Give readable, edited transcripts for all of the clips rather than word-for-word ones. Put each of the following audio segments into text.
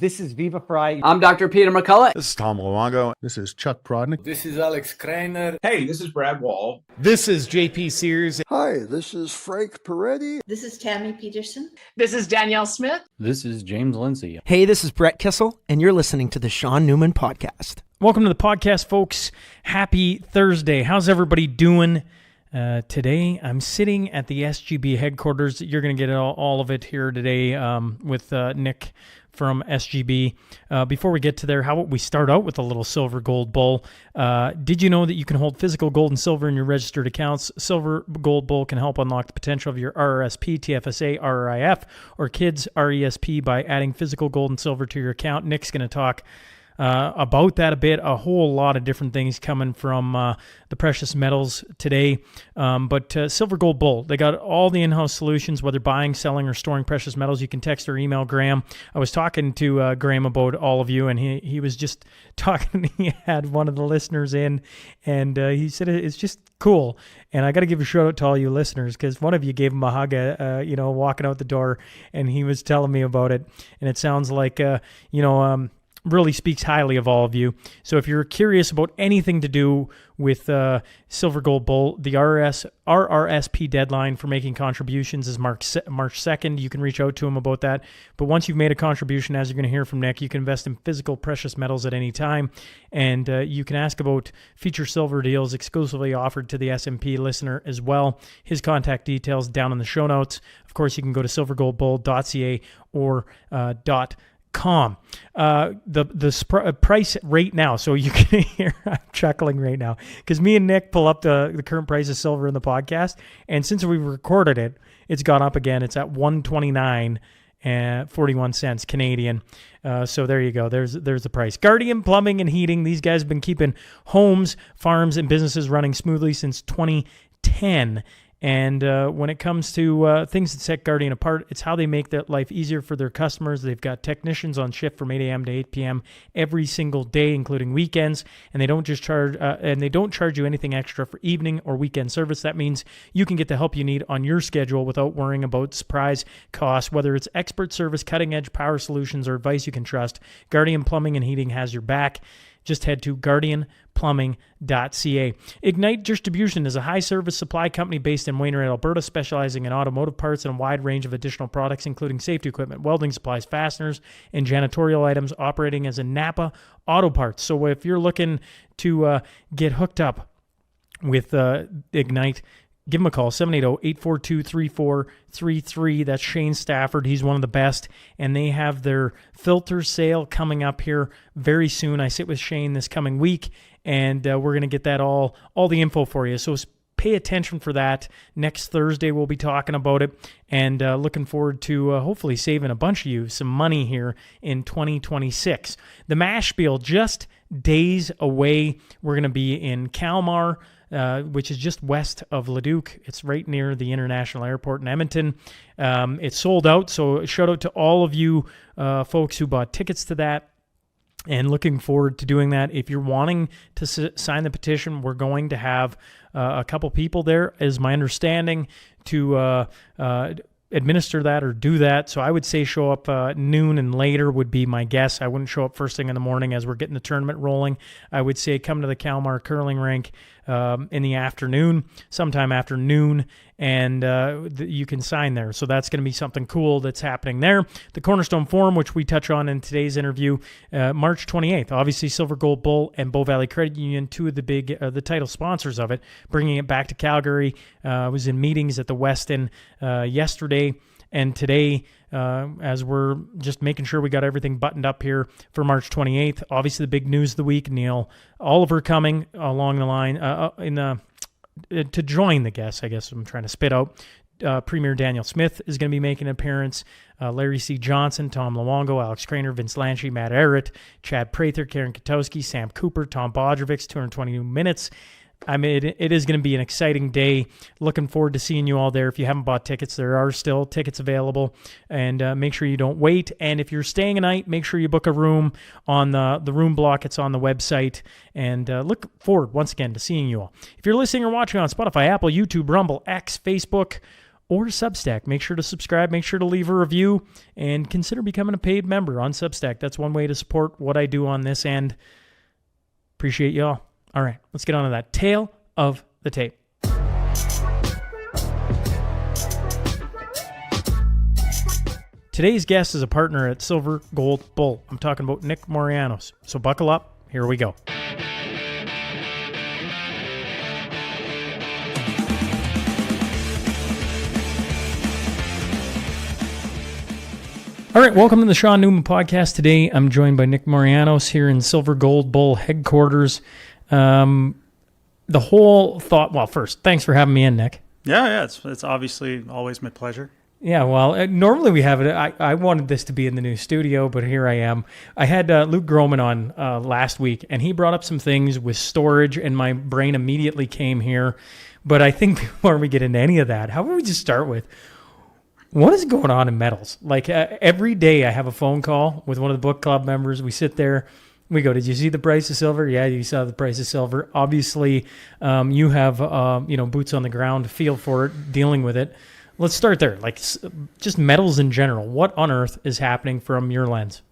This is Viva Fry. I'm Dr. Peter McCullough. This is Tom Luongo. This is Chuck Prodnick. This is Alex Kreiner. Hey, this is Brad Wall. This is JP Sears. Hi, this is Frank Peretti. This is Tammy Peterson. This is Danielle Smith. This is James Lindsay. Hey, this is Brett Kissel, and you're listening to the Sean Newman Podcast. Welcome to the podcast, folks. Happy Thursday. How's everybody doing? Today, I'm sitting at the SGB headquarters. You're going to get all of it here today with Nick from SGB. Before we get to there, how about we start out with a little silver gold bull? Did you know that you can hold physical gold and silver in your registered accounts? Silver gold bull can help unlock the potential of your RRSP, TFSA, RRIF, or kids RESP by adding physical gold and silver to your account. Nick's going to talk about that a bit. A whole lot of different things coming from the precious metals today. But Silver Gold Bull, they got all the in-house solutions, whether buying, selling, or storing precious metals. You can text or email Graham. I was talking to Graham about all of you, and he was just talking. He had one of the listeners in, and he said it's just cool. And I got to give a shout out to all you listeners, because one of you gave him a hug, walking out the door, and he was telling me about it. And it sounds like, really speaks highly of all of you. So if you're curious about anything to do with Silver Gold Bull, the RRSP deadline for making contributions is March 2nd. You can reach out to him about that. But once you've made a contribution, as you're going to hear from Nick, you can invest in physical precious metals at any time. And you can ask about future silver deals exclusively offered to the SMP listener as well. His contact details down in the show notes. Of course, you can go to silvergoldbull.ca or .com. The price right now, so you can hear I'm chuckling right now, because me and Nick pull up the current price of silver in the podcast, and since we recorded it, it's gone up again. It's at $129.41 Canadian. So there you go. There's the price. Guardian Plumbing and Heating. These guys have been keeping homes, farms, and businesses running smoothly since 2010. And when it comes to things that set Guardian apart, it's how they make that life easier for their customers. They've got technicians on shift from 8 a.m. to 8 p.m. every single day, including weekends. And they don't charge you anything extra for evening or weekend service. That means you can get the help you need on your schedule without worrying about surprise costs. Whether it's expert service, cutting-edge power solutions, or advice you can trust, Guardian Plumbing and Heating has your back. Just head to guardianplumbing.ca. Ignite Distribution is a high-service supply company based in Wainwright, Alberta, specializing in automotive parts and a wide range of additional products, including safety equipment, welding supplies, fasteners, and janitorial items, operating as a Napa Auto Parts. So if you're looking to get hooked up with Ignite, give him a call, 780-842-3433. That's Shane Stafford. He's one of the best. And they have their filter sale coming up here very soon. I sit with Shane this coming week, and we're going to get that all the info for you. So pay attention for that. Next Thursday, we'll be talking about it, and looking forward to hopefully saving a bunch of you some money here in 2026. The Mashspiel, just days away. We're going to be in Kalmar, which is just west of Leduc. It's right near the International Airport in Edmonton. It's sold out, so shout out to all of you folks who bought tickets to that, and looking forward to doing that. If you're wanting to sign the petition, we're going to have a couple people there, is my understanding, to administer that or do that. So I would say show up noon and later would be my guess. I wouldn't show up first thing in the morning as we're getting the tournament rolling. I would say come to the Kalmar curling rink in the afternoon, sometime after noon, and you can sign there. So that's going to be something cool that's happening there. The Cornerstone Forum, which we touch on in today's interview, March 28th. Obviously, Silver Gold Bull and Bow Valley Credit Union, two of the big, the title sponsors of it, bringing it back to Calgary. I was in meetings at the Westin yesterday and today, as we're just making sure we got everything buttoned up here for March 28th. Obviously, the big news of the week, Neil Oliver coming along the line to join the guests, I guess I'm trying to spit out. Premier Daniel Smith is going to be making an appearance. Larry C. Johnson, Tom Luongo, Alex Kreiner, Vince Lanchi, Matt Ehret, Chad Prather, Karen Katowski, Sam Cooper, Tom Bodrovics, 222 minutes. I mean, it is going to be an exciting day. Looking forward to seeing you all there. If you haven't bought tickets, there are still tickets available, and make sure you don't wait. And if you're staying a night, make sure you book a room on the room block. It's on the website, and look forward once again to seeing you all. If you're listening or watching on Spotify, Apple, YouTube, Rumble, X, Facebook, or Substack. Make sure to subscribe, make sure to leave a review, and consider becoming a paid member on Substack. That's one way to support what I do on this end. Appreciate y'all. All right, let's get on to that. Tale of the tape. Today's guest is a partner at Silver Gold Bull. I'm talking about Nick Morianos. So buckle up. Here we go. All right, welcome to the Sean Newman Podcast. Today, I'm joined by Nick Morianos here in Silver Gold Bull headquarters. The whole thought, well, first, thanks for having me in, Nick. Yeah, it's obviously always my pleasure. Yeah, well, normally we have it. I wanted this to be in the new studio, but here I am. I had Luke Groman on last week, and he brought up some things with storage, and my brain immediately came here. But I think before we get into any of that, how about we just start with, what is going on in metals? Like every day I have a phone call with one of the book club members. We sit there. We go, did you see the price of silver? Yeah, you saw the price of silver. Obviously, you have boots on the ground, feel for it, dealing with it. Let's start there. Like just metals in general. What on earth is happening from your lens?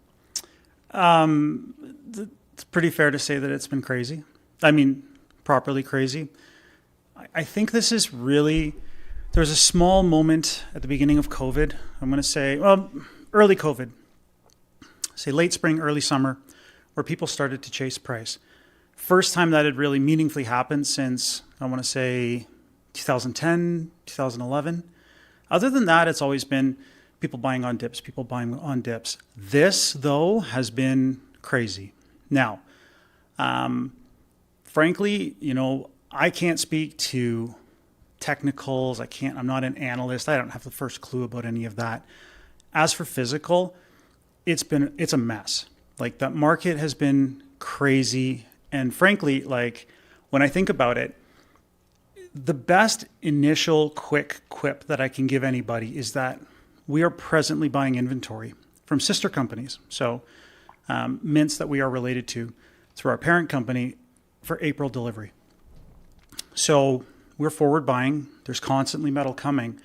It's pretty fair to say that it's been crazy. I mean, properly crazy. I think this is really, there's a small moment at the beginning of COVID. I'm going to say, well, early COVID, say late spring, early summer, where people started to chase price. First time that had really meaningfully happened since, I want to say, 2010, 2011. Other than that, it's always been people buying on dips. This, though, has been crazy. Now, frankly, I can't speak to technicals. I'm not an analyst. I don't have the first clue about any of that. As for physical, it's a mess. Like, that market has been crazy. And frankly, like, when I think about it, the best initial quick quip that I can give anybody is that we are presently buying inventory from sister companies. So mints that we are related to through our parent company for April delivery. So we're forward buying. There's constantly metal coming.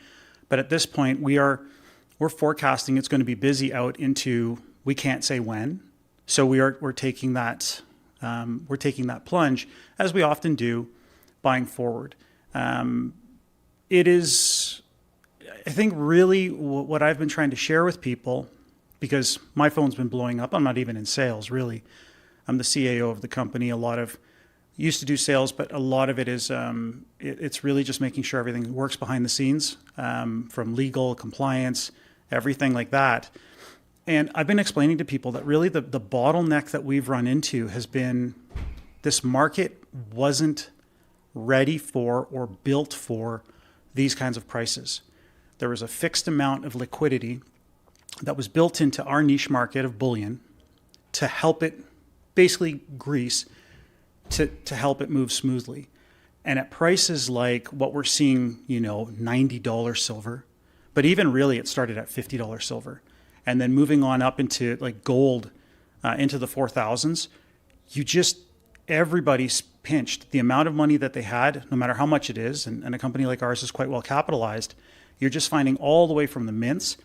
But at this point, we're forecasting it's going to be busy out into, we can't say when. So we're taking that plunge, as we often do, buying forward. It is, I think, really what I've been trying to share with people, because my phone's been blowing up. I'm not even in sales, really. I'm the CAO of the company. Used to do sales, but a lot of it is, it's really just making sure everything works behind the scenes, from legal, compliance, everything like that. And I've been explaining to people that really the bottleneck that we've run into has been this market wasn't ready for or built for these kinds of prices. There was a fixed amount of liquidity that was built into our niche market of bullion to help it basically grease, to help it move smoothly. And at prices like what we're seeing, $90 silver, but even really it started at $50 silver. And then moving on up into like gold, into the 4,000s, everybody's pinched. The amount of money that they had, no matter how much it is, and a company like ours is quite well capitalized, you're just finding all the way from the mints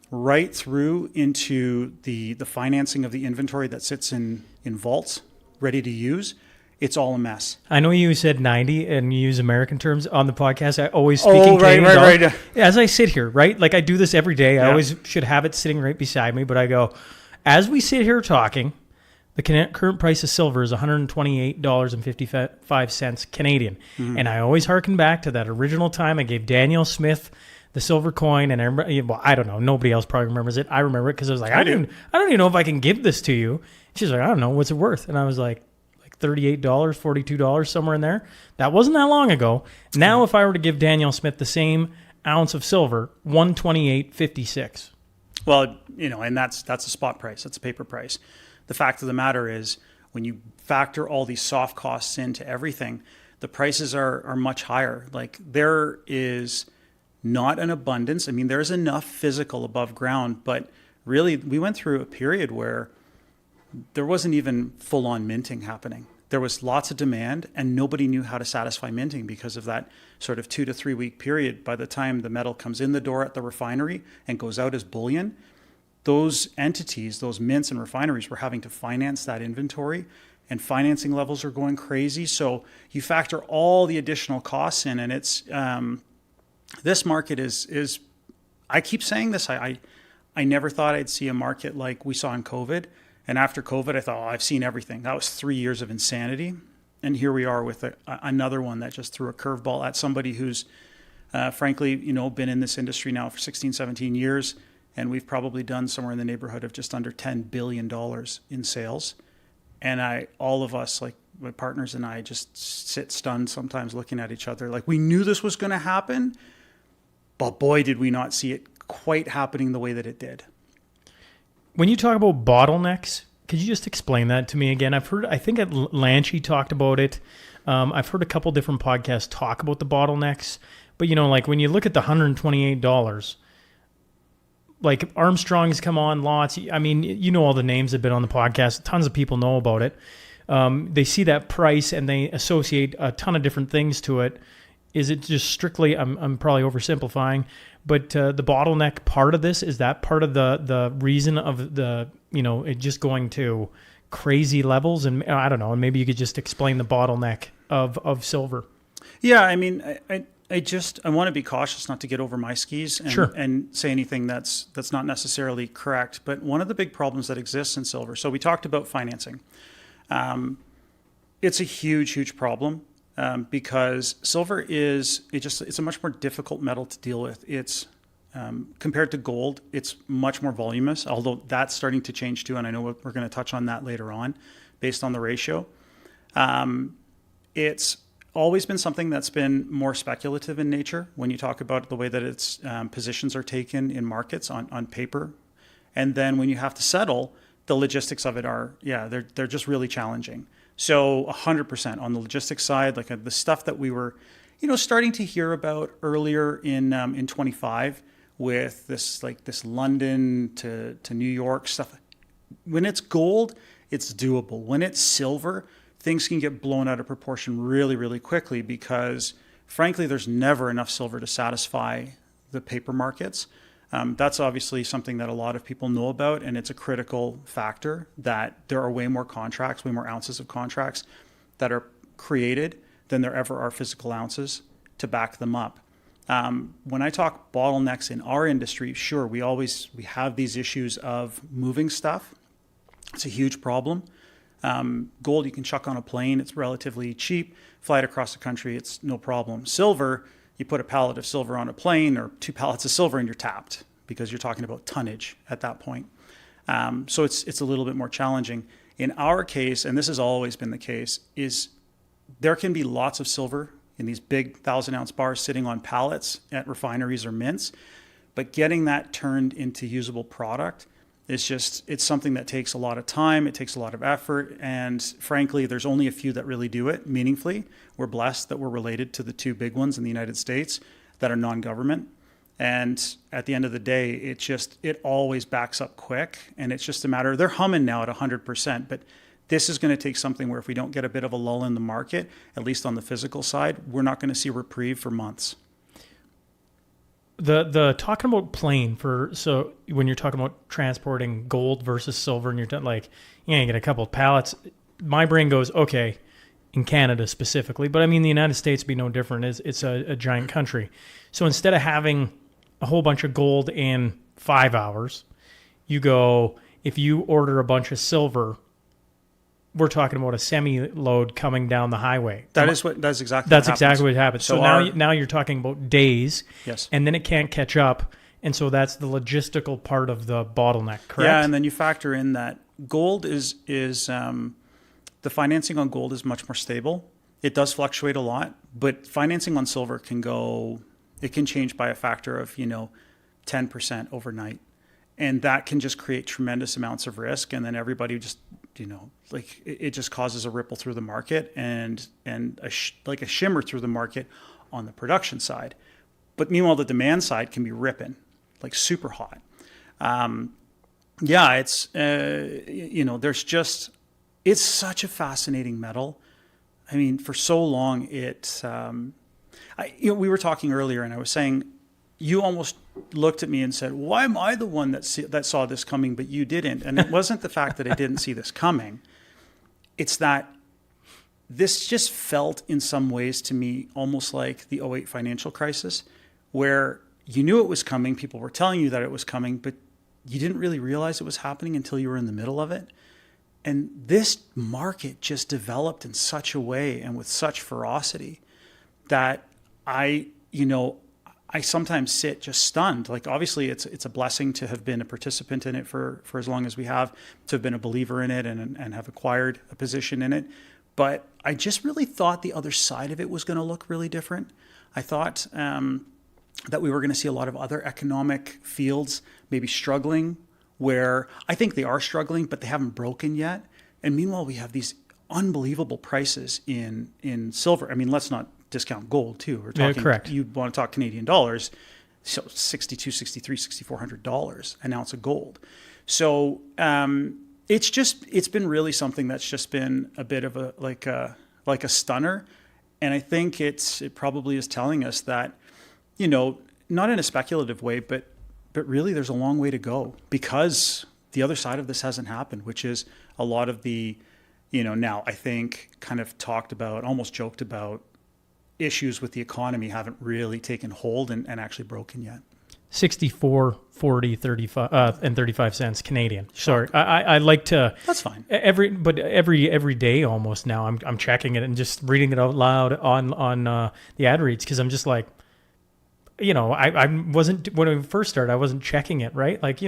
right through into the financing of the inventory that sits in vaults ready to use. It's all a mess. I know you said 90 and you use American terms on the podcast. I always speak in Canadian. Right. As I sit here, right? Like I do this every day. Yeah. I always should have it sitting right beside me, but I go, as we sit here talking, the current price of silver is $128.55 Canadian. Mm-hmm. And I always hearken back to that original time I gave Daniel Smith the silver coin, and I don't know. Nobody else probably remembers it. I remember it because I was like, I don't even know if I can give this to you. She's like, I don't know. What's it worth? And I was like $38, $42, somewhere in there. That wasn't that long ago. Now, if I were to give Daniel Smith the same ounce of silver, $128.56. Well, and that's a spot price. That's a paper price. The fact of the matter is, when you factor all these soft costs into everything, the prices are much higher. Like, there is not an abundance. I mean, there's enough physical above ground, but really we went through a period where there wasn't even full-on minting happening. there was lots of demand and nobody knew how to satisfy minting because of that sort of 2 to 3 week period. By the time the metal comes in the door at the refinery and goes out as bullion, those entities, those mints and refineries were having to finance that inventory, and financing levels are going crazy. So you factor all the additional costs in, and it's this market is I keep saying this, I never thought I'd see a market like we saw in COVID. And after COVID, I thought, oh, I've seen everything. That was 3 years of insanity. And here we are with another one that just threw a curveball at somebody who's, frankly, been in this industry now for 16, 17 years. And we've probably done somewhere in the neighborhood of just under $10 billion in sales. And all of us, like my partners and I, just sit stunned sometimes looking at each other. Like, we knew this was going to happen, but boy, did we not see it quite happening the way that it did. When you talk about bottlenecks, could you just explain that to me again? I think at Lanchi talked about it. I've heard a couple different podcasts talk about the bottlenecks, but like when you look at the $128, like Armstrong's come on lots. I mean, all the names have been on the podcast. Tons of people know about it. They see that price and they associate a ton of different things to it. Is it just strictly, I'm probably oversimplifying, but the bottleneck part of this, is that part of the reason of it just going to crazy levels? And I don't know, and maybe you could just explain the bottleneck of silver. Yeah, I mean, I want to be cautious not to get over my skis and say anything that's not necessarily correct. But one of the big problems that exists in silver, so we talked about financing. It's a huge problem. Because silver it's a much more difficult metal to deal with. It's compared to gold, it's much more voluminous, although that's starting to change too. And I know we're going to touch on that later on based on the ratio. It's always been something that's been more speculative in nature when you talk about the way that its positions are taken in markets on paper. And then when you have to settle, the logistics of it they're just really challenging. So 100% on the logistics side, like the stuff that we were, starting to hear about earlier in 25 with this London to New York stuff. When it's gold, it's doable. When it's silver, things can get blown out of proportion really, really quickly because, frankly, there's never enough silver to satisfy the paper markets. That's obviously something that a lot of people know about, and it's a critical factor that there are way more contracts, way more ounces of contracts that are created than there ever are physical ounces to back them up. When I talk bottlenecks in our industry, sure, we have these issues of moving stuff. It's a huge problem. Gold you can chuck on a plane, it's relatively cheap. Fly it across the country, it's no problem. Silver, you put a pallet of silver on a plane or 2 pallets of silver and you're tapped because you're talking about tonnage at that point. So it's a little bit more challenging. In our case, and this has always been the case, is there can be lots of silver in these big 1,000-ounce bars sitting on pallets at refineries or mints, but getting that turned into usable product it's something that takes a lot of time, it takes a lot of effort, and frankly, there's only a few that really do it meaningfully. We're blessed that we're related to the 2 big ones in the United States that are non-government. And at the end of the day, it always backs up quick, and it's just a matter, they're humming now at 100%, but this is going to take something where if we don't get a bit of a lull in the market, at least on the physical side, we're not going to see reprieve for months. The talking about plane so when you're talking about transporting gold versus silver and you're like, you get a couple of pallets, my brain goes, okay, in Canada specifically, but I mean, the United States would be no different. It's a giant country. So instead of having a whole bunch of gold in 5 hours, if you order a bunch of silver, we're talking about a semi-load coming down the highway. That's exactly what happens. So now you're talking about days, yes, and then it can't catch up, and so that's the logistical part of the bottleneck, correct? Yeah, and then you factor in that gold is the financing on gold is much more stable. It does fluctuate a lot, but financing on silver can change by a factor of 10% overnight, and that can just create tremendous amounts of risk, and then everybody just it just causes a ripple through the market and a shimmer through the market on the production side. But meanwhile, the demand side can be ripping, like super hot. It's there's just it's such a fascinating metal. I mean, for so long, we were talking earlier, and I was saying, you almost looked at me and said, "Why am I the one that saw this coming, but you didn't?" And it wasn't the fact that I didn't see this coming. It's that this just felt in some ways to me almost like the '08 financial crisis, where you knew it was coming, people were telling you that it was coming, but you didn't really realize it was happening until you were in the middle of it. And this market just developed in such a way and with such ferocity that I sometimes sit just stunned. Like, obviously it's a blessing to have been a participant in it for as long as we have, to have been a believer in it and have acquired a position in it. But I just really thought the other side of it was going to look really different. I thought that we were going to see a lot of other economic fields maybe struggling, where I think they are struggling, but they haven't broken yet. And meanwhile, we have these unbelievable prices in silver. I mean, let's not discount gold too. We're talking, correct. You want to talk Canadian dollars, so $6,200, $6,300, $6,400 an ounce of gold. So it's been really something that's just been a bit of a stunner. And I think it probably is telling us that, not in a speculative way, but really there's a long way to go, because the other side of this hasn't happened, which is a lot of the, now I think kind of talked about, almost joked about, issues with the economy haven't really taken hold and actually broken yet. 64, 40, 35, and 35 cents Canadian. Sorry, I like to. That's fine. Every day almost now, I'm checking it and just reading it out loud on the ad reads, because I'm just like, I wasn't, when we first started, I wasn't checking it, right? Like,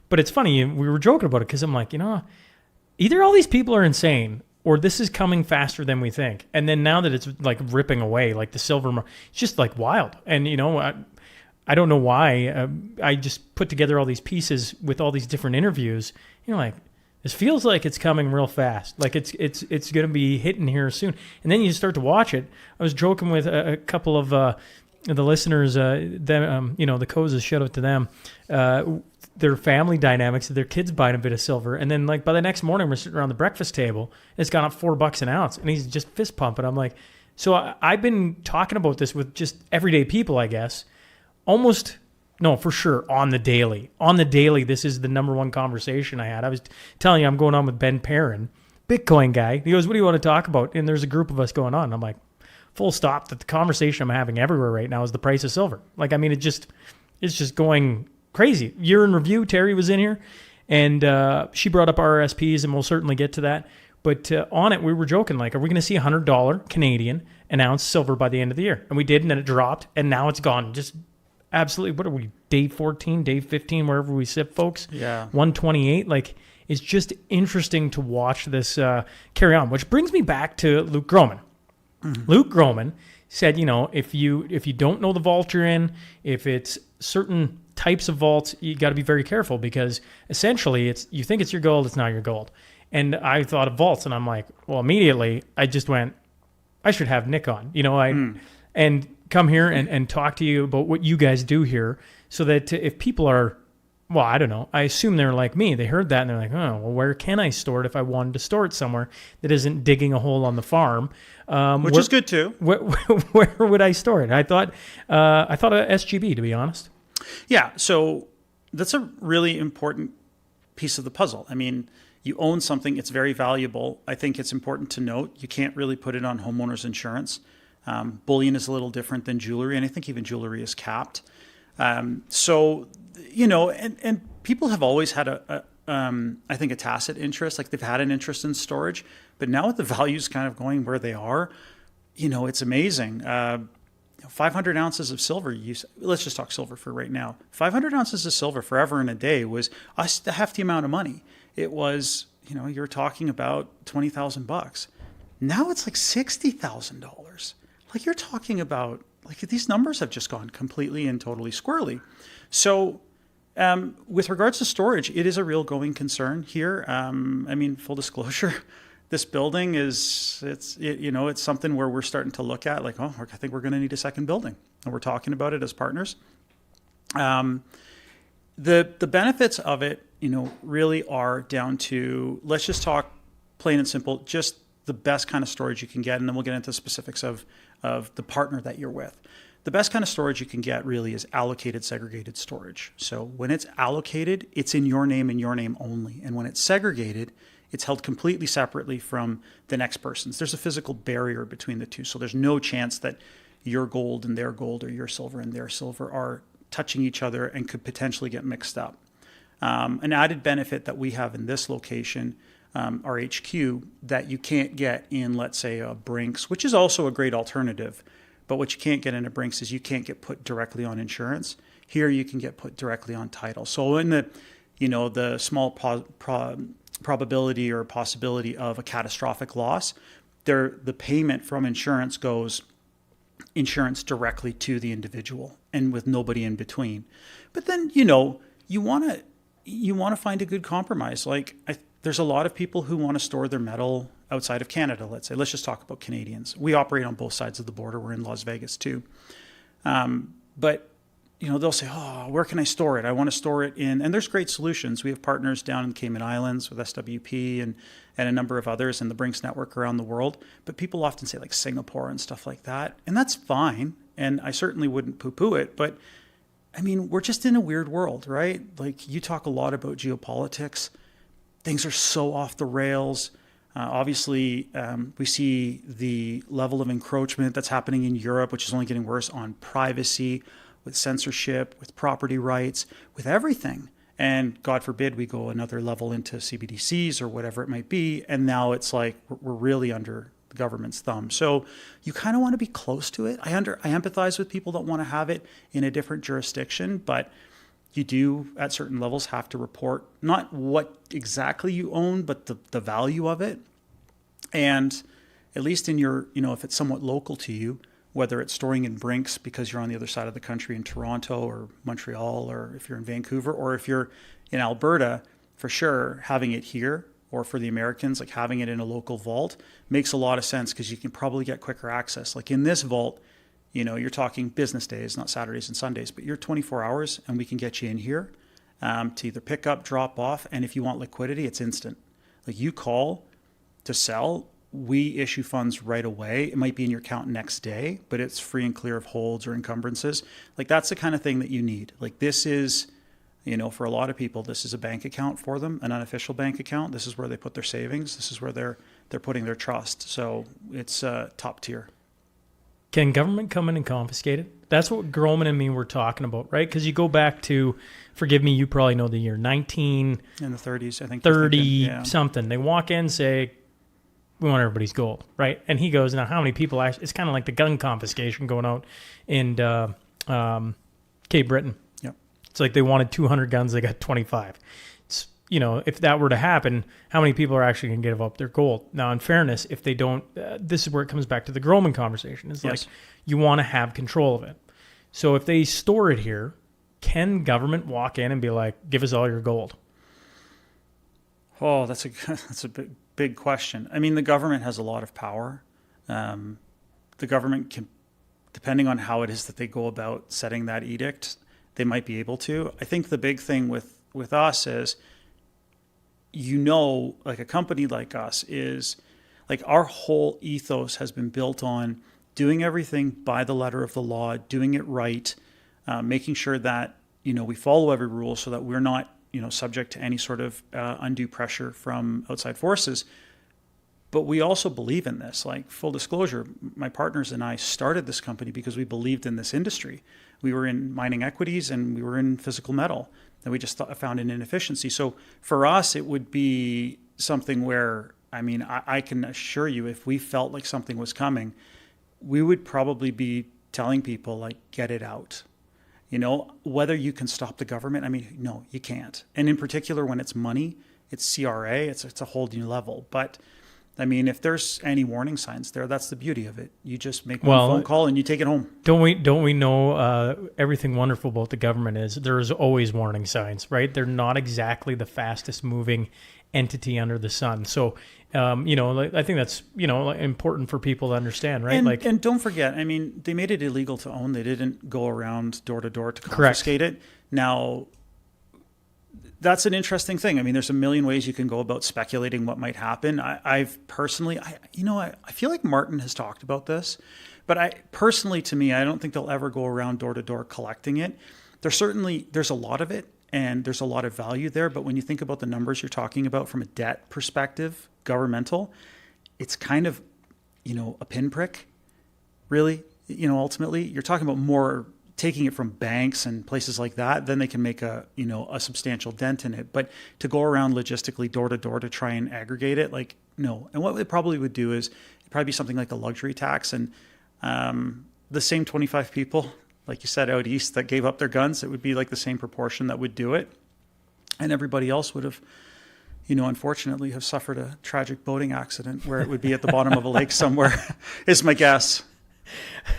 but it's funny, we were joking about it, because I'm like, either all these people are insane, or this is coming faster than we think. And then now that it's like ripping away, like the silver, it's just like wild. And, I don't know why. I just put together all these pieces with all these different interviews. Like, this feels like it's coming real fast. Like it's going to be hitting here soon. And then you start to watch it. I was joking with a couple of the listeners, the Kozas, shout out to them. Their family dynamics, their kids buying a bit of silver, and then like by the next morning we're sitting around the breakfast table, it's gone up $4 an ounce, and he's just fist pumping. I'm like, so I've been talking about this with just everyday people, I guess, for sure on the daily. This is the number one conversation I had. I was telling you, I'm going on with Ben Perrin, Bitcoin guy. He goes, "What do you want to talk about?" And there's a group of us going on. And I'm like, full stop. That the conversation I'm having everywhere right now is the price of silver. Like, I mean, it's just going crazy. Year in review, Terry was in here, and she brought up RRSPs, and we'll certainly get to that. But on it, we were joking, like, are we going to see $100 Canadian an ounce silver by the end of the year? And we did, and then it dropped, and now it's gone. Just absolutely, what are we, day 14, day 15, wherever we sit, folks? Yeah. 128. Like, it's just interesting to watch this carry on, which brings me back to Luke Groman. Mm-hmm. Luke Groman said, if you don't know the vault you're in, if it's certain types of vaults, you got to be very careful, because essentially you think it's your gold, it's not your gold. And I thought of vaults, and I'm like, well, immediately I just went, I should have Nick on, and come here and talk to you about what you guys do here, so that if people are, well, I don't know, I assume they're like me, they heard that and they're like, oh, well, where can I store it if I wanted to store it somewhere that isn't digging a hole on the farm? Which is good too. Where would I store it? I thought a SGB, to be honest. Yeah, so that's a really important piece of the puzzle. I mean, you own something, it's very valuable. I think it's important to note you can't really put it on homeowners insurance. Bullion is a little different than jewelry, and I think even jewelry is capped. So, and people have always had I think a tacit interest, like they've had an interest in storage, but now with the values kind of going where they are, it's amazing. 500 ounces of silver, let's just talk silver for right now. 500 ounces of silver forever and a day was a hefty amount of money. It was, you're talking about $20,000. Now it's like $60,000. Like, you're talking about, like, these numbers have just gone completely and totally squirrely. So with regards to storage, it is a real going concern here. I mean, full disclosure, this building it's something where we're starting to look at, like, I think we're going to need a second building, and we're talking about it as partners. The benefits of it, really are down to, let's just talk plain and simple, just the best kind of storage you can get. And then we'll get into specifics of the partner that you're with. The best kind of storage you can get really is allocated segregated storage. So when it's allocated, it's in your name and your name only. And when it's segregated, it's held completely separately from the next person's. There's a physical barrier between the two. So there's no chance that your gold and their gold or your silver and their silver are touching each other and could potentially get mixed up. An added benefit that we have in this location, our HQ, that you can't get in, let's say, a Brinks, which is also a great alternative. But what you can't get in a Brinks is you can't get put directly on insurance. Here you can get put directly on title. So in the small probability or possibility of a catastrophic loss, the payment from insurance goes insurance directly to the individual and with nobody in between. But then, you want to find a good compromise. There's a lot of people who want to store their metal outside of Canada, let's say. Let's just talk about Canadians. We operate on both sides of the border. We're in Las Vegas too. But they'll say, where can I store it? I want to store it in, and there's great solutions. We have partners down in the Cayman Islands with SWP and a number of others in the Brinks network around the world. But people often say like Singapore and stuff like that. And that's fine. And I certainly wouldn't poo-poo it. But I mean, we're just in a weird world, right? Like you talk a lot about geopolitics. Things are so off the rails. Obviously, we see the level of encroachment that's happening in Europe, which is only getting worse on privacy, with censorship, with property rights, with everything. And God forbid we go another level into CBDCs or whatever it might be. And now it's like we're really under the government's thumb. So you kind of want to be close to it. I empathize with people that want to have it in a different jurisdiction, but you do at certain levels have to report not what exactly you own, but the value of it. And at least in your, if it's somewhat local to you, whether it's storing in Brinks because you're on the other side of the country in Toronto or Montreal, or if you're in Vancouver, or if you're in Alberta, for sure, having it here, or for the Americans, like having it in a local vault makes a lot of sense because you can probably get quicker access. Like in this vault, you're talking business days, not Saturdays and Sundays, but you're 24 hours and we can get you in here to either pick up, drop off. And if you want liquidity, it's instant. Like you call to sell, we issue funds right away. It might be in your account next day, but it's free and clear of holds or encumbrances. Like that's the kind of thing that you need. Like this is, for a lot of people, this is a bank account for them, an unofficial bank account. This is where they put their savings. This is where they're putting their trust. So it's top tier. Can government come in and confiscate it? That's what Groman and me were talking about, right? Because you go back to, forgive me, you probably know the year, In the 30s, I think. 30 something. They walk in, say, we want everybody's gold, right? And he goes, now how many people actually, it's kind of like the gun confiscation going out in Cape Breton. Yep. It's like they wanted 200 guns, they got 25. It's, if that were to happen, how many people are actually going to give up their gold? Now, in fairness, if they don't, this is where it comes back to the Groman conversation. It's Yes. like you want to have control of it. So if they store it here, can government walk in and be like, give us all your gold? Oh, that's a big question. I mean, the government has a lot of power. The government can, depending on how it is that they go about setting that edict, they might be able to. I think the big thing with us is, like a company like us is, like our whole ethos has been built on doing everything by the letter of the law, doing it right, making sure that, we follow every rule so that we're not, subject to any sort of undue pressure from outside forces. But we also believe in this. Like, full disclosure, my partners and I started this company because we believed in this industry. We were in mining equities and we were in physical metal, and we just found an inefficiency. So for us, it would be something where, I can assure you, if we felt like something was coming, we would probably be telling people, like, get it out. Whether you can stop the government, no, you can't. And in particular, when it's money, it's CRA, it's a whole new level. But if there's any warning signs there, that's the beauty of it. You just make one phone call and you take it home. Don't we know everything wonderful about the government is there's always warning signs, right? They're not exactly the fastest moving entity under the sun. So, I think that's, important for people to understand, right? And don't forget, they made it illegal to own. They didn't go around door to door to confiscate it. Now, that's an interesting thing. I mean, there's a million ways you can go about speculating what might happen. I've personally, I feel like Martin has talked about this, but to me, I don't think they'll ever go around door to door collecting it. There's a lot of it and there's a lot of value there. But when you think about the numbers you're talking about from a debt perspective, governmental, it's kind of, a pinprick, really. Ultimately, you're talking about more taking it from banks and places like that, then they can make a substantial dent in it. But to go around logistically door to door to try and aggregate it, like, no. And what they probably would do is it'd probably be something like a luxury tax. And the same 25 people, like you said, out east that gave up their guns, it would be like the same proportion that would do it. And everybody else would have, unfortunately have suffered a tragic boating accident where it would be at the bottom of a lake somewhere, is my guess.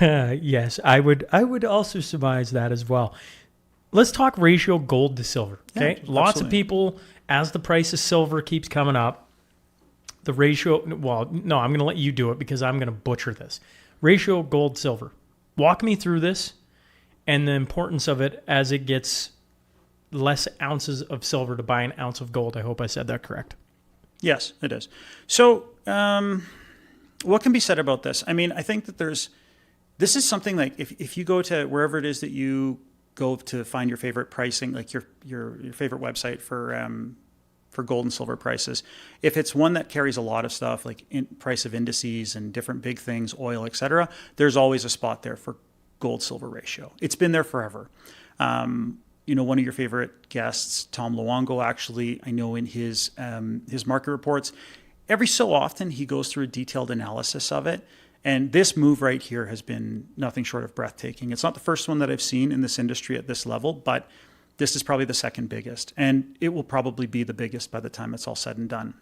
Yes, I would also surmise that as well. Let's talk ratio gold to silver. Okay, Yeah, lots of absolutely. people, as the price of silver keeps coming up, the ratio. Well, no, I'm going to let you do it because I'm going to butcher this. Ratio gold silver. Walk me through this and the importance of it as it gets less ounces of silver to buy an ounce of gold. I hope I said that correct. Yes, it is. So, what can be said about this? I mean, I think that this is something like if you go to wherever it is that you go to find your favorite pricing, like your favorite website for gold and silver prices, if it's one that carries a lot of stuff like price of indices and different big things, oil, etc., there's always a spot there for gold silver ratio. It's been there forever. One of your favorite guests, Tom Luongo, actually, I know in his market reports, every so often he goes through a detailed analysis of it. And this move right here has been nothing short of breathtaking. It's not the first one that I've seen in this industry at this level, but this is probably the second biggest. And it will probably be the biggest by the time it's all said and done.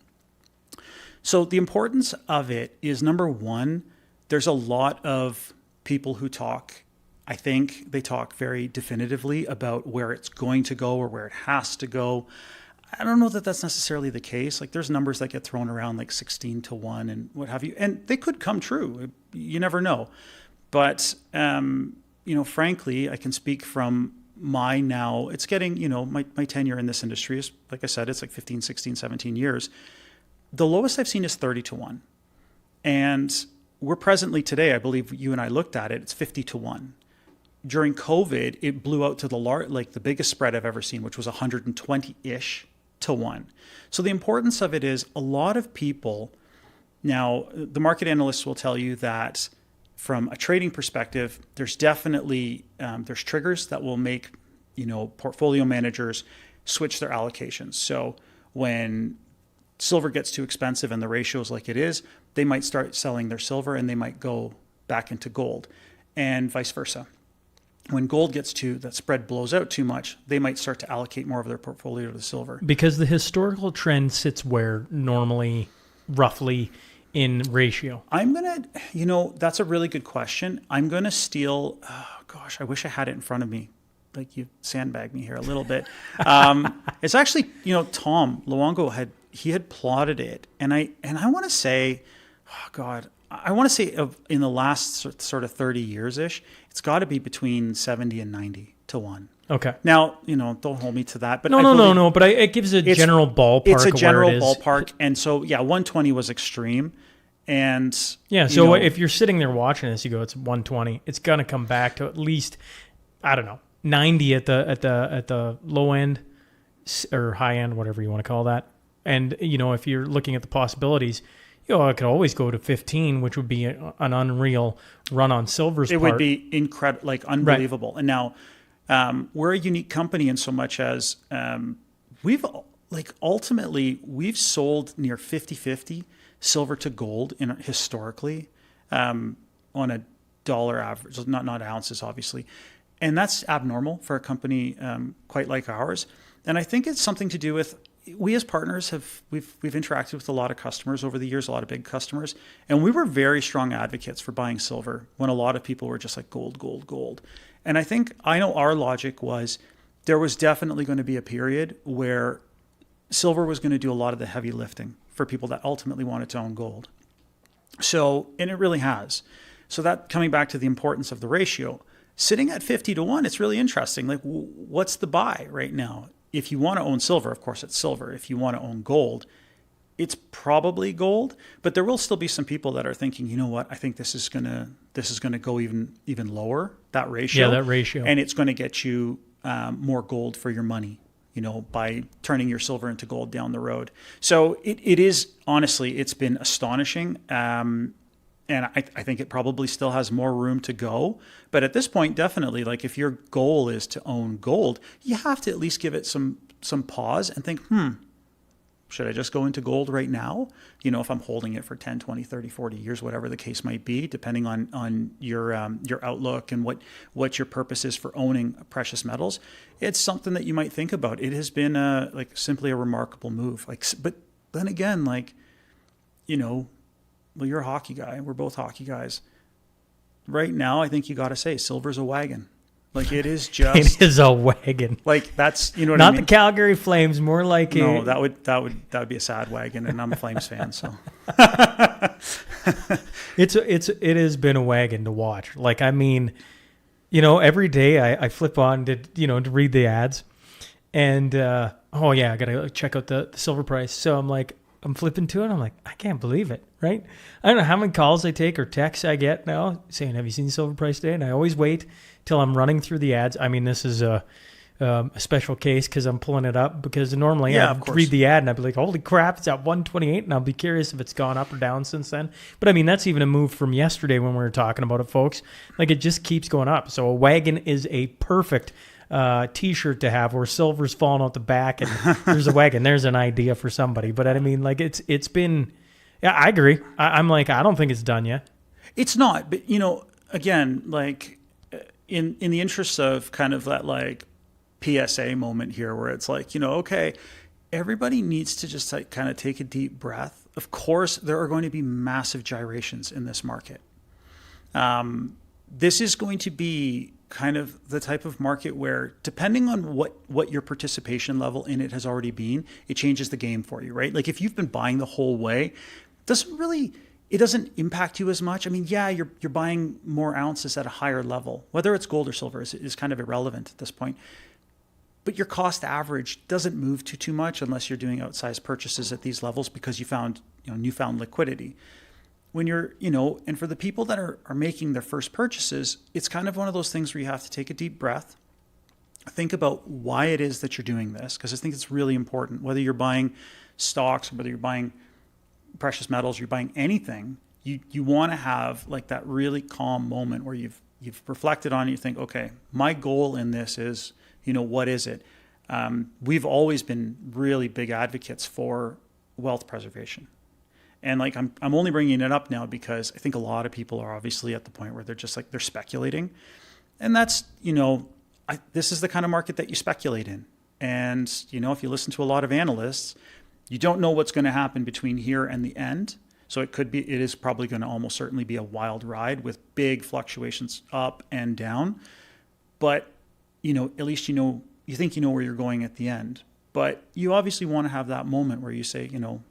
So the importance of it is, number one, there's a lot of people who talk. I think they talk very definitively about where it's going to go or where it has to go. I don't know that that's necessarily the case. Like, there's numbers that get thrown around like 16 to 1 and what have you, and they could come true. You never know. But, frankly, I can speak from it's getting, my tenure in this industry is, like I said, it's like 15, 16, 17 years. The lowest I've seen is 30 to 1. And we're presently today, I believe you and I looked at it, it's 50 to 1. During COVID, it blew out to the biggest spread I've ever seen, which was 120-ish to 1. So the importance of it is a lot of people, now the market analysts will tell you that from a trading perspective, there's definitely, there's triggers that will make, portfolio managers switch their allocations. So when silver gets too expensive and the ratio is like it is, they might start selling their silver and they might go back into gold, and vice versa. When gold that spread blows out too much, they might start to allocate more of their portfolio to silver. Because the historical trend sits where normally, roughly, in ratio? That's a really good question. I'm going to steal, I wish I had it in front of me. Like, you sandbagged me here a little bit. It's actually, Tom Luongo had plotted it. And I want to say, in the last sort of 30 years-ish, it's got to be between 70 and 90 to 1. Okay. Now, don't hold me to that. But No. But it gives a general ballpark. It's a of general where it is. ballpark. And so, 120 was extreme. And so if you're sitting there watching this, you go, it's 120. It's going to come back to at least, I don't know, 90 at the low end or high end, whatever you want to call that. And, if you're looking at the possibilities, it could always go to 15, which would be an unreal run on silver's part. It would be incredible, like unbelievable. Right. And now we're a unique company in so much as we've sold near 50-50 silver to gold historically on a dollar average, not ounces, obviously. And that's abnormal for a company quite like ours. And I think it's something to do with, we as partners we've interacted with a lot of customers over the years, a lot of big customers, and we were very strong advocates for buying silver when a lot of people were just like gold, gold, gold. And I know our logic was there was definitely going to be a period where silver was going to do a lot of the heavy lifting for people that ultimately wanted to own gold. So, and it really has. So that, coming back to the importance of the ratio, sitting at 50 to 1, it's really interesting. Like, what's the buy right now? if you want to own silver, of course it's silver. If you want to own gold, it's probably gold, but there will still be some people that are thinking, you know what, I think this is gonna go even lower, that ratio. Yeah, that ratio. And it's going to get you more gold for your money, you know, by turning your silver into gold down the road. So it is, honestly, it's been astonishing. And I think it probably still has more room to go. But at this point, definitely, like if your goal is to own gold, you have to at least give it some pause and think, should I just go into gold right now? You know, if I'm holding it for 10, 20, 30, 40 years, whatever the case might be, depending on your outlook and what your purpose is for owning precious metals, it's something that you might think about. It has been simply a remarkable move. But then again, you know, well, you're a hockey guy. We're both hockey guys. Right now, I think you got to say silver's a wagon. Like it is just. It is a wagon. Like that's, you know what Not I mean? the Calgary Flames, more like No, that would be a sad wagon, and I'm a Flames fan, so. It has been a wagon to watch. Like, I mean, you know, every day I flip on to read the ads, and I gotta check out the silver price. So I'm flipping to it. I'm like, I can't believe it, right? I don't know how many calls I take or texts I get now saying, "Have you seen the silver price today?" And I always wait till I'm running through the ads. I mean, this is a special case because I'm pulling it up, because normally I'd read the ad and I'd be like, holy crap, it's at 128, and I'll be curious if it's gone up or down since then. But I mean, that's even a move from yesterday when we were talking about it, folks. Like, it just keeps going up. So a wagon is a perfect t-shirt to have, where silver's falling out the back and there's a wagon. There's an idea for somebody. But I mean, like, it's been, yeah, I agree. I'm like, I don't think it's done yet. It's not, but you know, again, like in the interest of kind of that like PSA moment here, where it's like, you know, okay, everybody needs to just like kind of take a deep breath. Of course, there are going to be massive gyrations in this market. This is going to be kind of the type of market where, depending on what your participation level in it has already been, it changes the game for you, right? Like if you've been buying the whole way, it doesn't impact you as much. I mean, yeah, you're buying more ounces at a higher level. Whether it's gold or silver is kind of irrelevant at this point. But your cost average doesn't move too much unless you're doing outsized purchases at these levels because you found, you know, newfound liquidity. When you're, you know, and for the people that are making their first purchases, it's kind of one of those things where you have to take a deep breath, think about why it is that you're doing this, because I think it's really important. Whether you're buying stocks, whether you're buying precious metals, you're buying anything, you want to have like that really calm moment where you've reflected on it. You think, okay, my goal in this is, you know, what is it? We've always been really big advocates for wealth preservation. And like, I'm only bringing it up now because I think a lot of people are obviously at the point where they're just like, they're speculating. And that's, you know, this is the kind of market that you speculate in. And, you know, if you listen to a lot of analysts, you don't know what's going to happen between here and the end. So it is probably going to almost certainly be a wild ride with big fluctuations up and down. But, you know, at least you think you know where you're going at the end. But you obviously want to have that moment where you say, you know,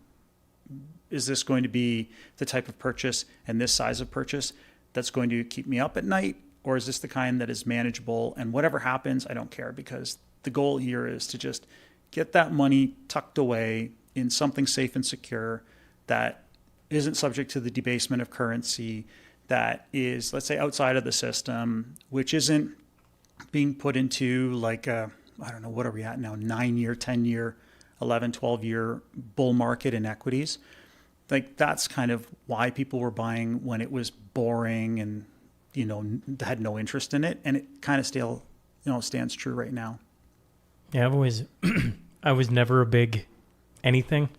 is this going to be the type of purchase and this size of purchase that's going to keep me up at night? Or is this the kind that is manageable, and whatever happens, I don't care, because the goal here is to just get that money tucked away in something safe and secure that isn't subject to the debasement of currency, that is, let's say, outside of the system, which isn't being put into like I don't know, what are we at now? 9-year, 10-year, 11, 12-year bull market in equities. Like that's kind of why people were buying when it was boring and, you know, had no interest in it. And it kind of still, you know, stands true right now. Yeah, I was never a big anything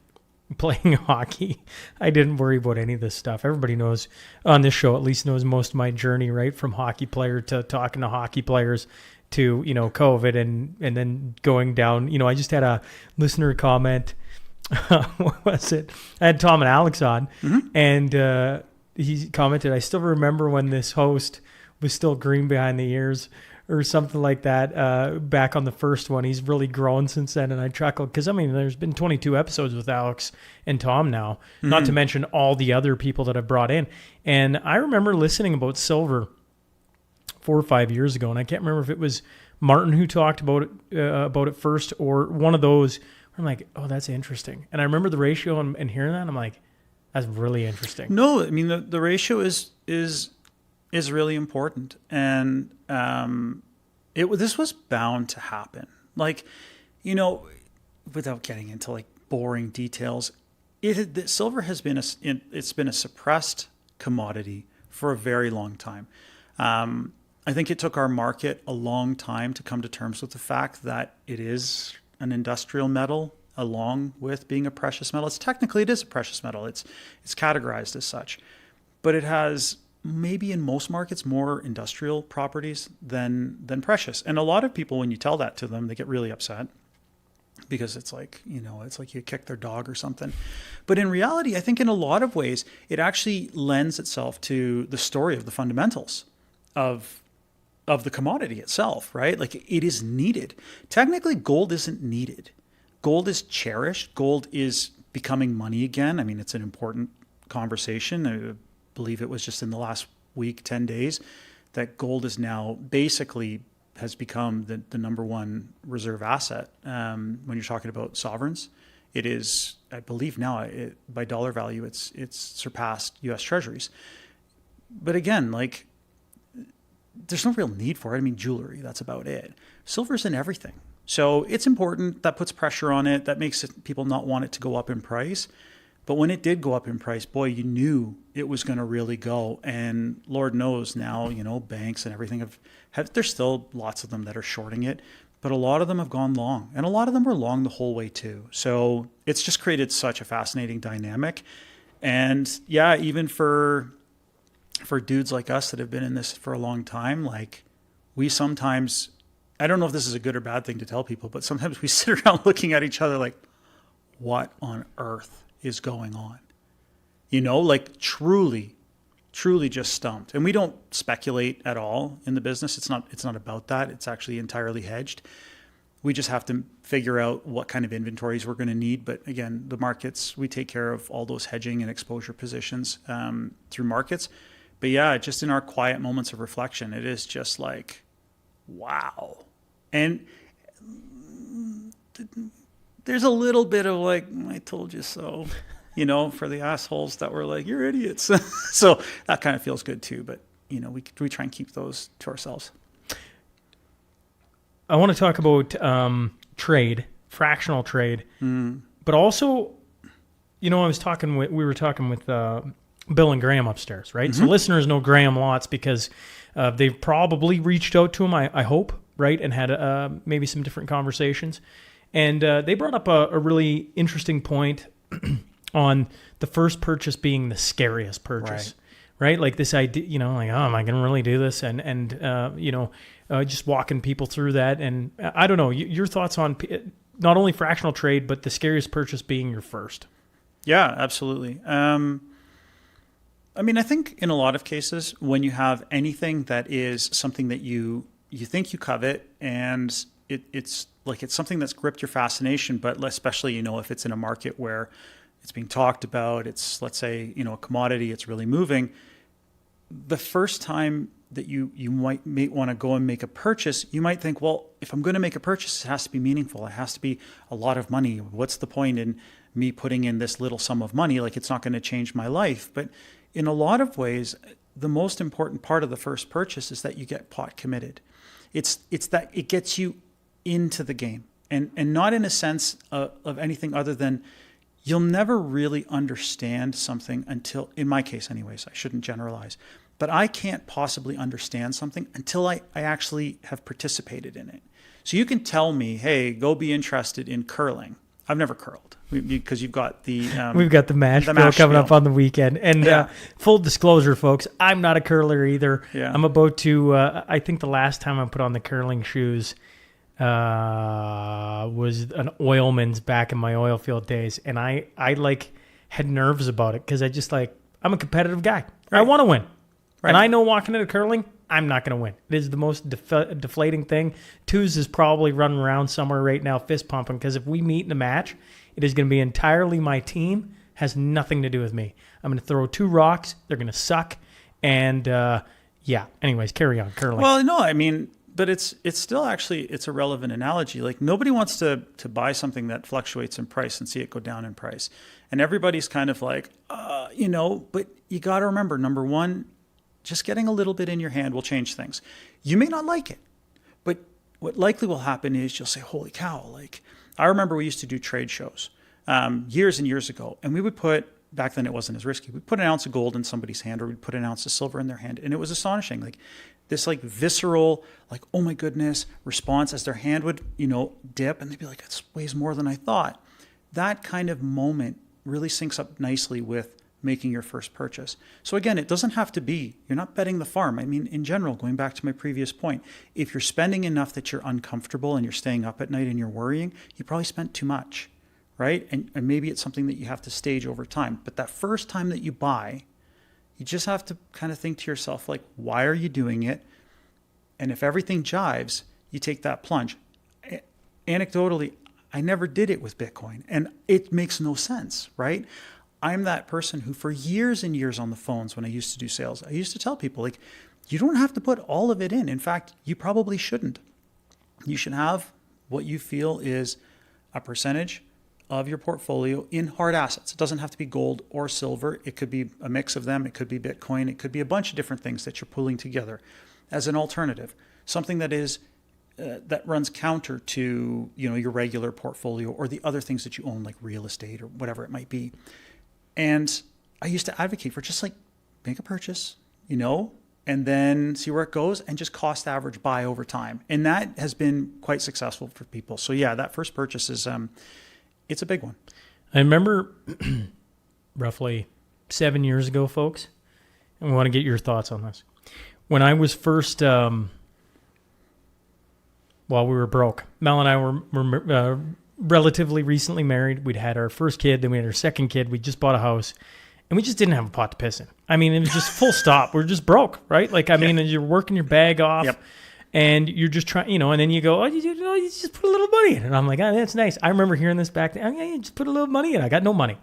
playing hockey. I didn't worry about any of this stuff. Everybody knows on this show, at least knows most of my journey, right? From hockey player to talking to hockey players to, you know, COVID and then going down. You know, I just had a listener comment. What was it? I had Tom and Alex on, and he commented, I still remember when this host was still green behind the ears or something like that back on the first one. He's really grown since then, and I chuckled because, I mean, there's been 22 episodes with Alex and Tom now, not to mention all the other people that I've brought in. And I remember listening about silver 4 or 5 years ago, and I can't remember if it was Martin who talked about it first, or one of those. I'm like, oh, that's interesting. And I remember the ratio and hearing that, I'm like, that's really interesting. No, I mean the ratio is really important, and this was bound to happen. Like, without getting into like boring details, silver has been it's been a suppressed commodity for a very long time. I think it took our market a long time to come to terms with the fact that it is an industrial metal along with being a precious metal. It is a precious metal. It's categorized as such, but it has maybe in most markets more industrial properties than precious. And a lot of people, when you tell that to them, they get really upset because it's like you kick their dog or something. But in reality, I think in a lot of ways, it actually lends itself to the story of the fundamentals of the commodity itself, right? Like it is needed. Technically, gold isn't needed. Gold is cherished. Gold is becoming money again. I mean, it's an important conversation. I believe it was just in the last week, 10 days, that gold is now basically has become the number one reserve asset. When you're talking about sovereigns, it is, I believe now, by dollar value, it's surpassed U.S. Treasuries. But again, like, there's no real need for it. I mean, jewelry, that's about it. Silver's in everything. So it's important. That puts pressure on it. That makes people not want it to go up in price. But when it did go up in price, boy, you knew it was going to really go. And Lord knows now, banks and everything have there's still lots of them that are shorting it, but a lot of them have gone long, and a lot of them were long the whole way too. So it's just created such a fascinating dynamic. And yeah, even for dudes like us that have been in this for a long time, like we sometimes, I don't know if this is a good or bad thing to tell people, but sometimes we sit around looking at each other like, what on earth is going on? Like truly just stumped. And we don't speculate at all in the business. It's not about that. It's actually entirely hedged. We just have to figure out what kind of inventories we're going to need. But again, the markets, we take care of all those hedging and exposure positions through markets. But yeah, just in our quiet moments of reflection, it is just like, wow. And there's a little bit of like, I told you so, for the assholes that were like, you're idiots. So that kind of feels good too. But, we try and keep those to ourselves. I want to talk about trade, fractional trade, but also, we were talking with Bill and Graham upstairs, right? Mm-hmm. So listeners know Graham lots because they've probably reached out to him, I hope, right? And had maybe some different conversations. And they brought up a really interesting point on the first purchase being the scariest purchase, right? Like this idea, like, oh, am I going to really do this? And just walking people through that. And I don't know, your thoughts on not only fractional trade, but the scariest purchase being your first. Yeah, absolutely. I mean, I think in a lot of cases, when you have anything that is something that you think you covet, and it's something that's gripped your fascination, but especially, if it's in a market where it's being talked about, it's, let's say, a commodity, it's really moving. The first time that you may want to go and make a purchase, you might think, well, if I'm going to make a purchase, it has to be meaningful. It has to be a lot of money. What's the point in me putting in this little sum of money? Like, it's not going to change my life. But in a lot of ways, the most important part of the first purchase is that you get pot committed. It's that it gets you into the game, and not in a sense of anything other than you'll never really understand something until, in my case anyways, I shouldn't generalize, but I can't possibly understand something until I actually have participated in it. So you can tell me, hey, go be interested in curling. I've never curled because you've got the... We've got the Mashspiel coming up on the weekend. And full disclosure, folks, I'm not a curler either. Yeah. I'm about to... I think the last time I put on the curling shoes was an oilman's back in my oil field days. And I had nerves about it because I'm a competitive guy. Right. I want to win. Right. And I know walking into curling, I'm not going to win. It is the most deflating thing. Twos is probably running around somewhere right now fist pumping because if we meet in a match, it is going to be entirely my team. Has nothing to do with me. I'm going to throw 2 rocks. They're going to suck. And anyways, carry on, curling. Well, no, I mean, but it's still actually, it's a relevant analogy. Like nobody wants to buy something that fluctuates in price and see it go down in price. And everybody's kind of like, but you got to remember, number one, just getting a little bit in your hand will change things. You may not like it, but what likely will happen is you'll say, holy cow. Like I remember we used to do trade shows years and years ago, and we would put, back then it wasn't as risky, we'd put an ounce of gold in somebody's hand, or we'd put an ounce of silver in their hand. And it was astonishing. Like this like visceral, like, oh my goodness, response as their hand would, dip, and they'd be like, it weighs more than I thought. That kind of moment really syncs up nicely with making your first purchase. So again, it doesn't have to be, you're not betting the farm. I mean, in general, going back to my previous point, if you're spending enough that you're uncomfortable and you're staying up at night and you're worrying, you probably spent too much, right? And maybe it's something that you have to stage over time. But that first time that you buy, you just have to kind of think to yourself, like, why are you doing it? And if everything jives, you take that plunge. Anecdotally, I never did it with Bitcoin, and it makes no sense, right? I'm that person who for years and years on the phones when I used to do sales, I used to tell people, like, you don't have to put all of it in. In fact, you probably shouldn't. You should have what you feel is a percentage of your portfolio in hard assets. It doesn't have to be gold or silver. It could be a mix of them. It could be Bitcoin. It could be a bunch of different things that you're pulling together as an alternative, something that is that runs counter to your regular portfolio or the other things that you own, like real estate or whatever it might be. And I used to advocate for just like make a purchase, and then see where it goes and just cost average buy over time. And that has been quite successful for people. So yeah, that first purchase is, it's a big one. I remember roughly 7 years ago, folks, and we want to get your thoughts on this. When I was first, we were broke. Mel and I were relatively recently married. We'd had our first kid, then we had our second kid. We just bought a house, and we just didn't have a pot to piss in. I mean, it was just full stop. We're just broke, right? Like, I mean, you're working your bag off, Yep. and you're just trying, and then you go, you just put a little money in. And I'm like, that's nice. I remember hearing this back then. You just put a little money in. I got no money.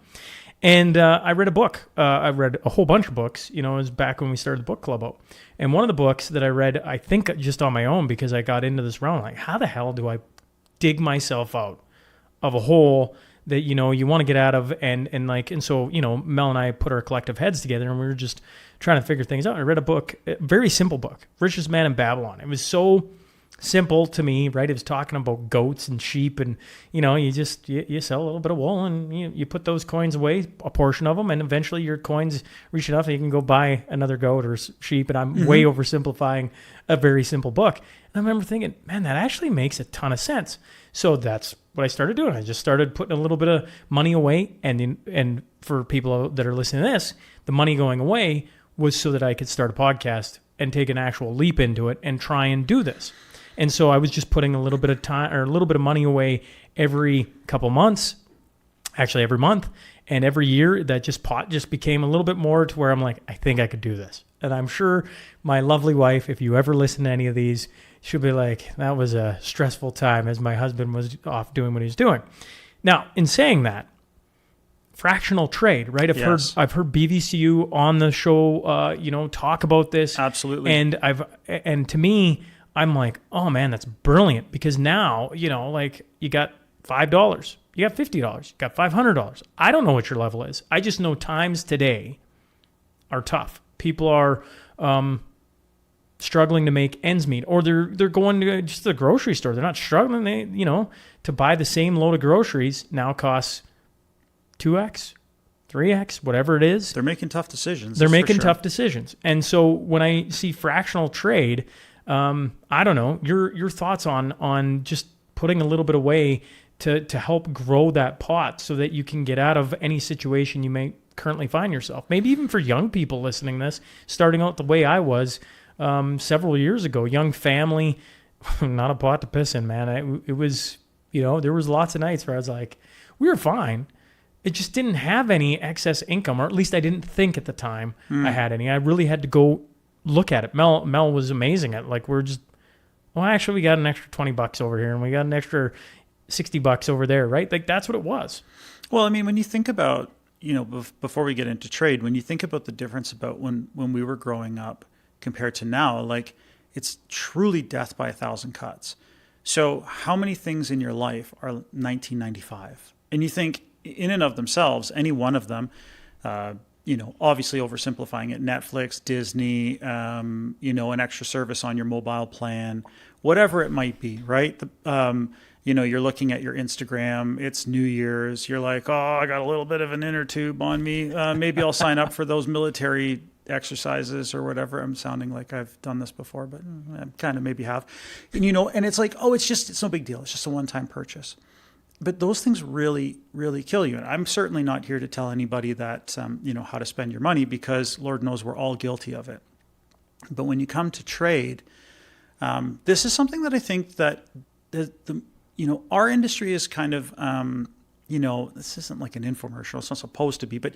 And I read a book. I read a whole bunch of books. It was back when we started the book club out. And one of the books that I read, I think just on my own because I got into this realm, like, how the hell do I dig myself out of a hole that, you want to get out of? And so, Mel and I put our collective heads together and we were just trying to figure things out. I read a book, a very simple book, Richest Man in Babylon. It was so simple to me, right? It was talking about goats and sheep, and you sell a little bit of wool and you put those coins away, a portion of them, and eventually your coins reach enough and you can go buy another goat or sheep. And I'm way oversimplifying a very simple book. And I remember thinking, man, that actually makes a ton of sense. So that's what I started doing. I just started putting a little bit of money away, and for people that are listening to this, the money going away was so that I could start a podcast and take an actual leap into it and try and do this. And so I was just putting a little bit of time or a little bit of money away every couple months, actually every month, and every year that just became a little bit more to where I'm like, I think I could do this. And I'm sure my lovely wife, if you ever listen to any of these, she'll be like, that was a stressful time as my husband was off doing what he was doing. Now, in saying that, fractional trade, right? I've heard BVCU on the show, talk about this. Absolutely. And to me, I'm like, oh man, that's brilliant, because now, you got $5, you got $50, you got $500. I don't know what your level is. I just know times today are tough. People are struggling to make ends meet, or they're going to just the grocery store. They're not struggling. They, to buy the same load of groceries now costs 2x, 3x, whatever it is. They're making tough decisions. They're making tough decisions. And so when I see fractional trade, I don't know, your thoughts on just putting a little bit away to help grow that pot so that you can get out of any situation you may currently find yourself. Maybe even for young people listening to this, starting out the way I was several years ago, young family, not a pot to piss in, man. It was, there was lots of nights where I was like, we were fine. It just didn't have any excess income, or at least I didn't think at the time I had any. I really had to go look at it. Mel was amazing at, like, we got an extra $20 over here and we got an extra $60 over there, right? Like, that's what it was. Well, I mean, when you think about, before we get into trade, when you think about the difference about when we were growing up compared to now, like, It's truly death by a thousand cuts. So how many things in your life are 1995? And you think in and of themselves, any one of them, obviously oversimplifying it, Netflix, Disney, an extra service on your mobile plan, whatever it might be, right? You're looking at your Instagram, it's New Year's, you're like, oh, I got a little bit of an inner tube on me. Maybe I'll sign up for those military exercises or whatever. I'm sounding like I've done this before, but I kind of maybe have. And it's like, oh, it's no big deal. It's just a one-time purchase. But those things really, really kill you. And I'm certainly not here to tell anybody that, how to spend your money, because Lord knows we're all guilty of it. But when you come to trade, this is something that I think that our industry is kind of, this isn't like an infomercial. It's not supposed to be, but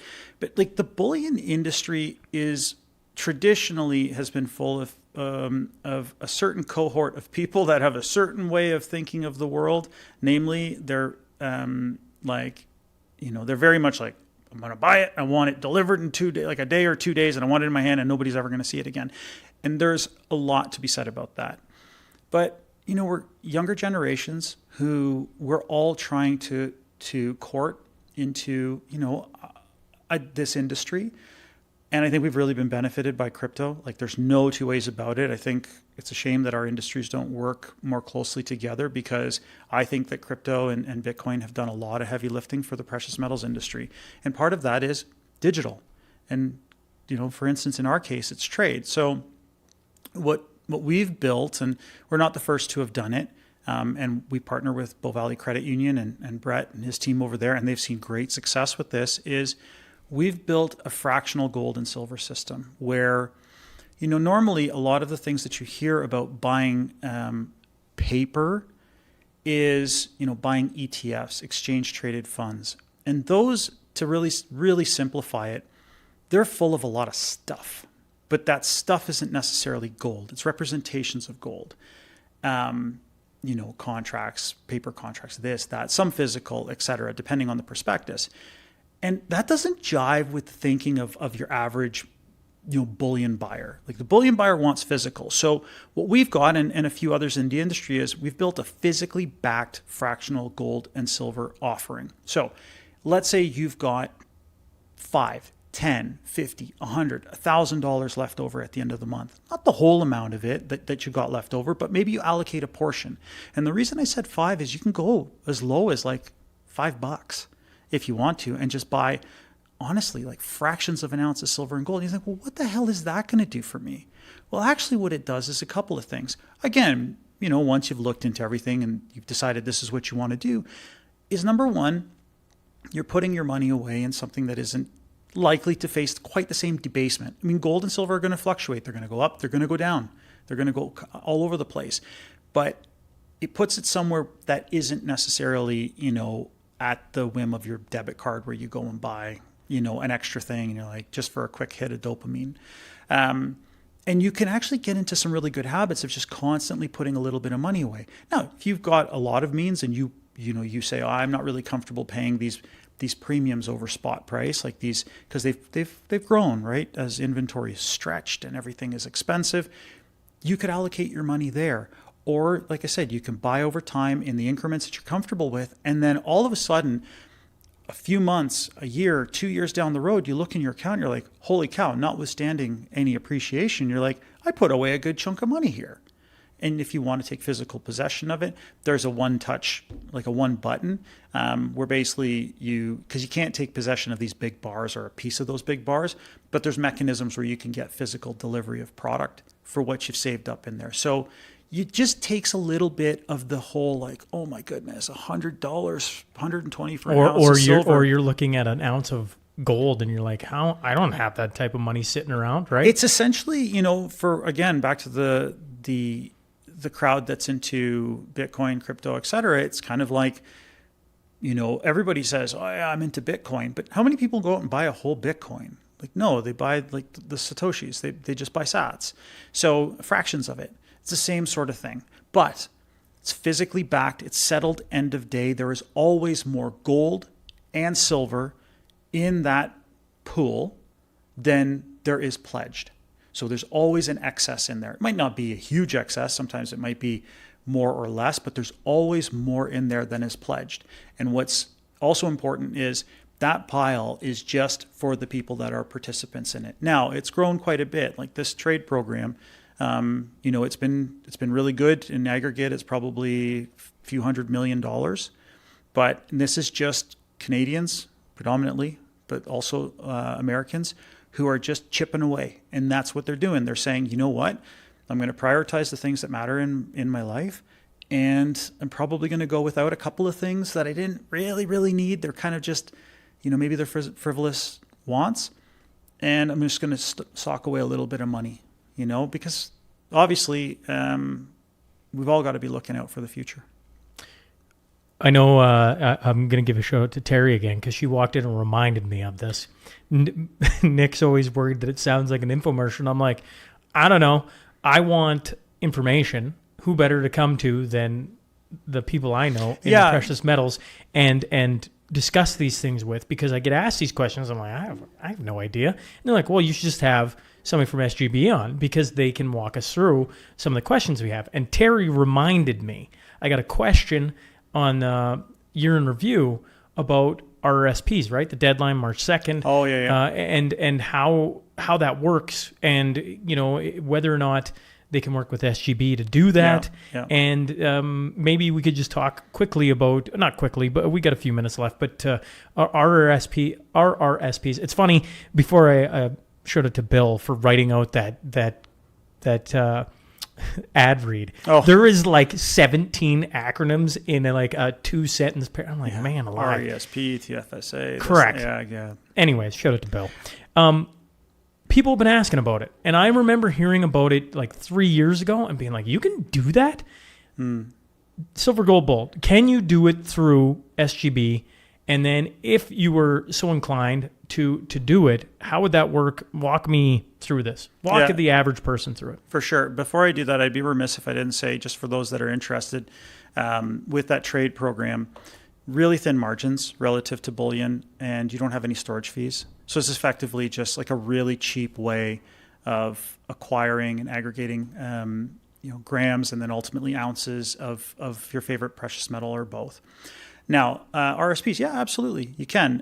like the bullion industry is traditionally has been full of a certain cohort of people that have a certain way of thinking of the world. Namely, they're they're very much like, I'm going to buy it. I want it delivered in 2 days, like a day or 2 days, and I want it in my hand, and nobody's ever going to see it again. And there's a lot to be said about that. But we're younger generations who we're all trying to court into this industry. And I think we've really been benefited by crypto. Like, there's no two ways about it. I think it's a shame that our industries don't work more closely together, because I think that crypto and Bitcoin have done a lot of heavy lifting for the precious metals industry. And part of that is digital. And, for instance, in our case, it's trade. So what we've built, and we're not the first to have done it, and we partner with Bow Valley Credit Union and Brett and his team over there, and they've seen great success with this, is we've built a fractional gold and silver system where, normally a lot of the things that you hear about buying paper is, buying ETFs, exchange traded funds. And those, to really, really simplify it, they're full of a lot of stuff. But that stuff isn't necessarily gold. It's representations of gold. Contracts, paper contracts, this, that, some physical, et cetera, depending on the prospectus. And that doesn't jive with the thinking of your average, bullion buyer. Like, the bullion buyer wants physical. So what we've got, and a few others in the industry, is we've built a physically backed fractional gold and silver offering. So let's say you've got $5, $10, $50, $100, $1,000 left over at the end of the month. Not the whole amount of it that you got left over, but maybe you allocate a portion. And the reason I said 5 is you can go as low as like $5 if you want to, and just buy, honestly, like fractions of an ounce of silver and gold. And you think, well, what the hell is that going to do for me? Well, actually what it does is a couple of things. Again, once you've looked into everything and you've decided this is what you want to do, is number one, you're putting your money away in something that isn't likely to face quite the same debasement. I mean, gold and silver are going to fluctuate. They're going to go up. They're going to go down. They're going to go all over the place. But it puts it somewhere that isn't necessarily, at the whim of your debit card, where you go and buy, an extra thing, and you're like, just for a quick hit of dopamine. And you can actually get into some really good habits of just constantly putting a little bit of money away. Now, if you've got a lot of means and you say, oh, I'm not really comfortable paying these premiums over spot price, like these, because they've grown, right? As inventory is stretched and everything is expensive, you could allocate your money there. Or, like I said, you can buy over time in the increments that you're comfortable with. And then all of a sudden, a few months, a year, 2 years down the road, you look in your account, you're like, holy cow, notwithstanding any appreciation, you're like, I put away a good chunk of money here. And if you want to take physical possession of it, there's a one touch, like a one button, where basically because you can't take possession of these big bars or a piece of those big bars, but there's mechanisms where you can get physical delivery of product for what you've saved up in there. So it just takes a little bit of the whole, like, oh my goodness, $100, $120 for an ounce of silver. Or you're looking at an ounce of gold and you're like, how? I don't have that type of money sitting around, right? It's essentially, for, again, back to the crowd that's into Bitcoin, crypto, et cetera. It's kind of like, everybody says, oh yeah, I'm into Bitcoin, but how many people go out and buy a whole Bitcoin? Like, no, they buy like the Satoshis. They just buy sats. So fractions of it. It's the same sort of thing, but it's physically backed. It's settled end of day. There is always more gold and silver in that pool than there is pledged. So there's always an excess in there. It might not be a huge excess. Sometimes it might be more or less, but there's always more in there than is pledged. And what's also important is that pile is just for the people that are participants in it. Now, it's grown quite a bit. Like this trade program, it's been really good in aggregate. It's probably a few $100 million, but this is just Canadians predominantly, but also Americans who are just chipping away. And that's what they're doing. They're saying, you know what? I'm going to prioritize the things that matter in my life. And I'm probably going to go without a couple of things that I didn't really need. They're kind of just, maybe they're frivolous wants. And I'm just going to sock away a little bit of money, because obviously we've all got to be looking out for the future. I know I'm going to give a shout out to Terry again because she walked in and reminded me of this. Nick's always worried that it sounds like an infomercial. I'm like, I don't know. I want information. Who better to come to than the people I know in the precious metals and discuss these things with? Because I get asked these questions. I'm like, I have no idea. And they're like, well, you should just have somebody from SGB on because they can walk us through some of the questions we have. And Terry reminded me. I got a question on Year in Review about RRSPs, right? The deadline, March 2nd. Oh, yeah. And how that works and, whether or not they can work with SGB to do that. Yeah. And maybe we could just talk quickly about, not quickly, but we got a few minutes left, but RRSPs. It's funny, before I showed it to Bill for writing out that ad read. Oh. There is like 17 acronyms in like a 2-sentence pair. I'm like, man alive. RRSP, TFSA. Correct. Yeah. Anyways, shout out to Bill. People have been asking about it. And I remember hearing about it like 3 years ago and being like, you can do that? Silver, gold, bold. Can you do it through SGB? And then if you were so inclined to do it, how would that work? Walk me through this. Walk the average person through it. For sure. Before I do that, I'd be remiss if I didn't say, just for those that are interested, with that trade program, really thin margins relative to bullion, and you don't have any storage fees. So it's effectively just like a really cheap way of acquiring and aggregating grams and then ultimately ounces of your favorite precious metal or both. Now, RSPs, yeah, absolutely, you can.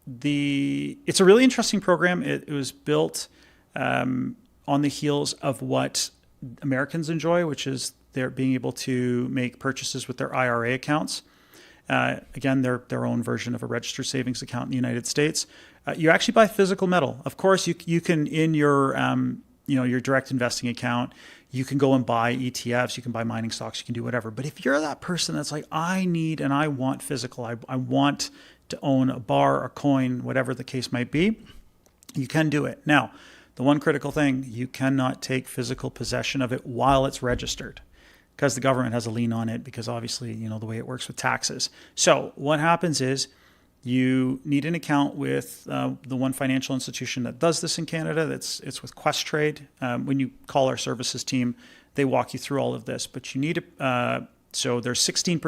It's a really interesting program. It was built on the heels of what Americans enjoy, which is they're being able to make purchases with their IRA accounts. Again, they're their own version of a registered savings account in the United States. You actually buy physical metal. Of course, you can in your your direct investing account, you can go and buy ETFs, you can buy mining stocks, you can do whatever. But if you're that person that's like, I need and I want physical, I want to own a bar, a coin, whatever the case might be, you can do it. Now, the one critical thing, you cannot take physical possession of it while it's registered, because the government has a lien on it, because obviously, the way it works with taxes. So what happens is you need an account with the one financial institution that does this in Canada. It's with Questrade. When you call our services team, they walk you through all of this. But you need so there's 16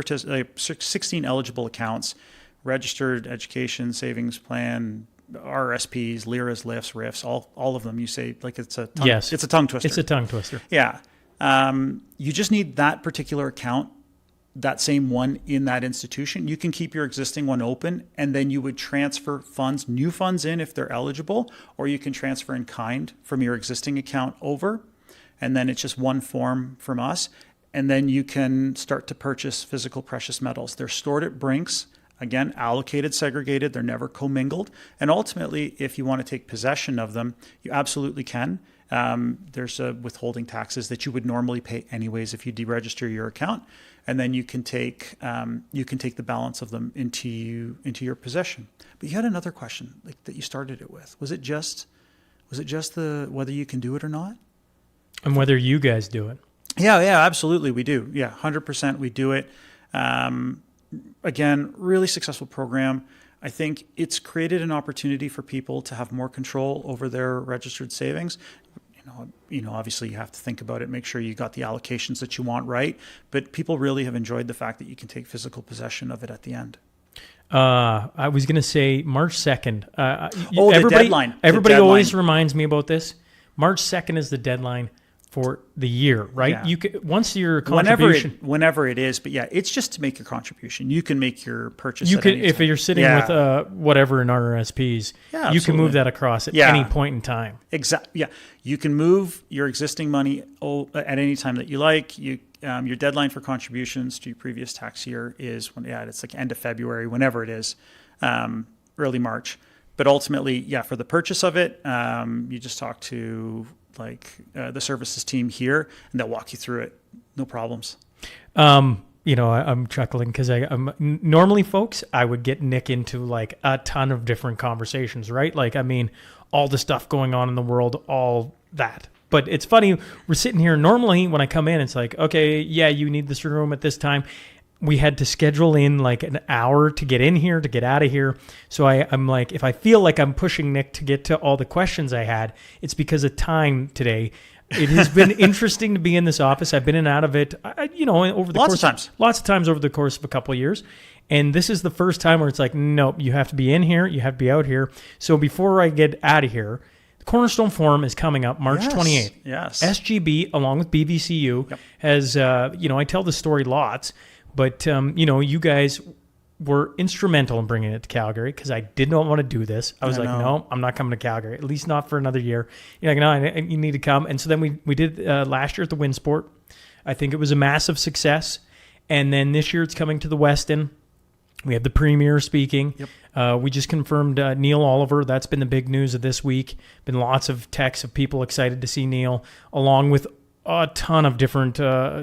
eligible accounts, registered education savings plan, RRSPs, LIRAs, LIFs, RIFs, all of them. You say like it's a tongue, yes, it's a tongue twister. It's a tongue twister. Yeah. You just need that particular account, that same one in that institution. You can keep your existing one open, and then you would transfer funds, new funds in if they're eligible, or you can transfer in kind from your existing account over. And then it's just one form from us. And then you can start to purchase physical precious metals. They're stored at Brinks. Again, allocated, segregated. They're never commingled. And ultimately, if you want to take possession of them, you absolutely can. There's withholding taxes that you would normally pay anyways if you deregister your account, and then you can take the balance of them into your possession. But you had another question that you started it with. Was it just the whether you can do it or not, and whether you guys do it? Yeah, absolutely, we do. Yeah, 100% we do it. Again, really successful program. I think it's created an opportunity for people to have more control over their registered savings. Obviously you have to think about it, make sure you got the allocations that you want right. But people really have enjoyed the fact that you can take physical possession of it at the end. I was going to say March 2nd. The deadline. Everybody always reminds me about this. March 2nd is the deadline for the year, right? Yeah. You can, once your contribution, whenever it is, but yeah, it's just to make your contribution. You can make your purchase. you at can, any if time. you're sitting Yeah. with whatever in RRSPs, Yeah, you can move absolutely. that across at Yeah. any point in time. Exactly. Yeah, you can move your existing money at any time that you like. Your deadline for contributions to your previous tax year is it's like end of February, whenever it is, early March. But ultimately, for the purchase of it, you just talk to the services team here, and they'll walk you through it. No problems. I'm chuckling because normally, folks, I would get Nick into like a ton of different conversations, right? Like, I mean, all the stuff going on in the world, all that. But it's funny, we're sitting here. Normally, when I come in, it's like, okay, yeah, you need this room at this time. We had to schedule in like an hour to get in here, to get out of here. So I'm like, if I feel like I'm pushing Nick to get to all the questions I had, it's because of time today. It has been interesting to be in this office. I've been in and out of it, over the lots of times over the course of a couple of years. And this is the first time where it's like, nope, you have to be in here. You have to be out here. So before I get out of here, the Cornerstone Forum is coming up March 28th. Yes. SGB, along with BVCU, has, I tell the story lots, but, you guys were instrumental in bringing it to Calgary because I did not want to do this. I was no, I'm not coming to Calgary, at least not for another year. You're like, no, you need to come. And so then we did last year at the Winsport. I think it was a massive success. And then this year it's coming to the Westin. We have the Premier speaking. Yep. We just confirmed Neil Oliver. That's been the big news of this week. Been lots of texts of people excited to see Neil, along with a ton of different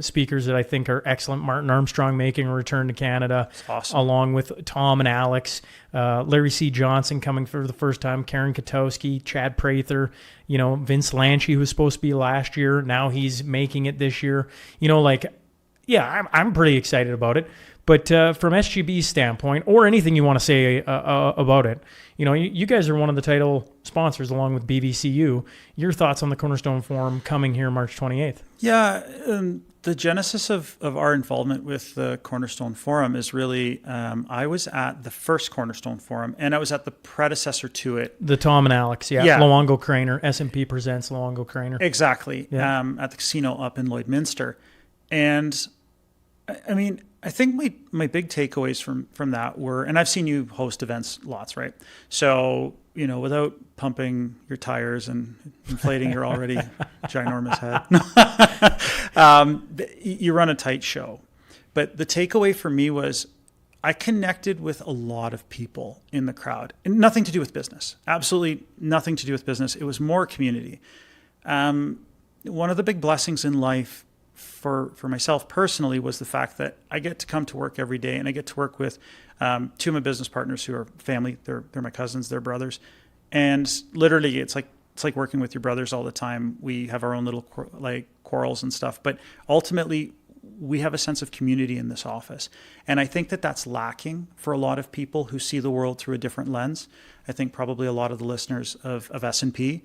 speakers that I think are excellent. Martin Armstrong making a return to Canada. That's awesome. Along with Tom and Alex. Larry C. Johnson coming for the first time. Karen Katowski, Chad Prather, Vince Lanchi, who was supposed to be last year. Now he's making it this year. I'm pretty excited about it. But from SGB's standpoint, or anything you want to say about it, you guys are one of the title sponsors along with BVCU. Your thoughts on the Cornerstone Forum coming here March 28th? Yeah, the genesis of our involvement with the Cornerstone Forum is really, I was at the first Cornerstone Forum, and I was at the predecessor to it. The Tom and Alex, Luongo Craner, S&P presents Luongo Craner. Exactly, at the casino up in Lloydminster. And, I mean, I think my big takeaways from that were, and I've seen you host events lots, right? So, without pumping your tires and inflating your already ginormous head, you run a tight show. But the takeaway for me was I connected with a lot of people in the crowd, and nothing to do with business, absolutely nothing to do with business. It was more community. One of the big blessings in life for myself personally was the fact that I get to come to work every day, and I get to work with two of my business partners who are family. They're my cousins, they're brothers, and literally it's like working with your brothers all the time. We have our own little quarrels and stuff, but ultimately we have a sense of community in this office, and I think that that's lacking for a lot of people who see the world through a different lens. I think probably a lot of the listeners of S&P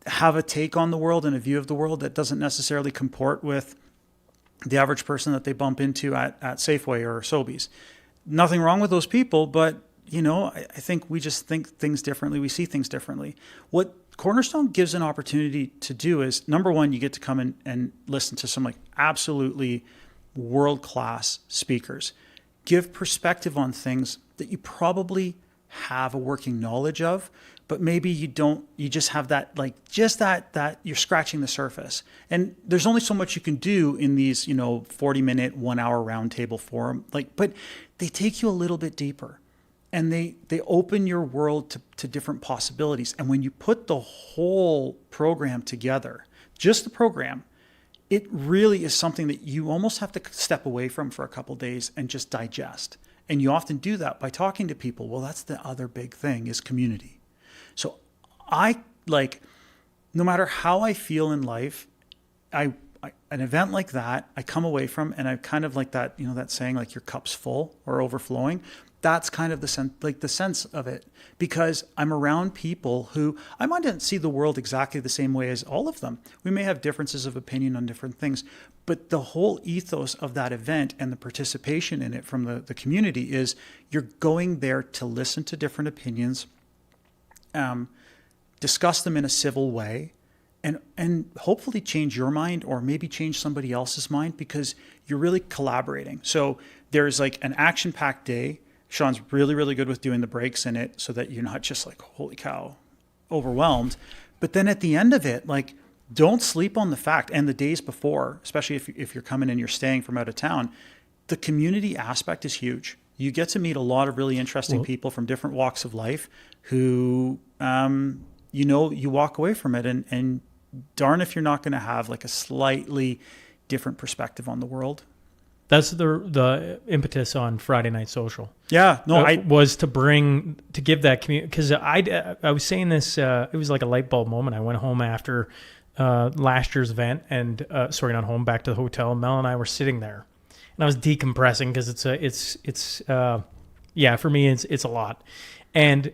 have a take on the world and a view of the world that doesn't necessarily comport with the average person that they bump into at Safeway or Sobeys. Nothing wrong with those people, but I think we just think things differently. We see things differently. What Cornerstone gives an opportunity to do is, number one, you get to come in and listen to some absolutely world-class speakers, give perspective on things that you probably have a working knowledge of, but maybe you don't, you just have that, that you're scratching the surface. And there's only so much you can do in these, 40-minute, 1-hour roundtable forum, but they take you a little bit deeper, and they open your world to different possibilities. And when you put the whole program together, just the program, it really is something that you almost have to step away from for a couple of days and just digest. And you often do that by talking to people. Well, that's the other big thing, is community. So no matter how I feel in life, an event like that, I come away from, and I kind of like that, that saying, your cup's full or overflowing. That's kind of the sense of it, because I'm around people who I might not see the world exactly the same way as all of them. We may have differences of opinion on different things, but the whole ethos of that event and the participation in it from the community is you're going there to listen to different opinions, discuss them in a civil way, and hopefully change your mind or maybe change somebody else's mind, because you're really collaborating. So there's like an action-packed day. Sean's really, really good with doing the breaks in it so that you're not just like, holy cow, overwhelmed. But then at the end of it, like, don't sleep on the fact, and the days before, especially if you're coming and you're staying from out of town, the community aspect is huge. You get to meet a lot of really interesting people from different walks of life who, you walk away from it and darn if you're not going to have like a slightly different perspective on the world. That's the impetus on Friday Night Social. Yeah, no, was to give that community, because I was saying this. It was like a light bulb moment. I went home after last year's event, and not home, back to the hotel. And Mel and I were sitting there, and I was decompressing because for me it's a lot. And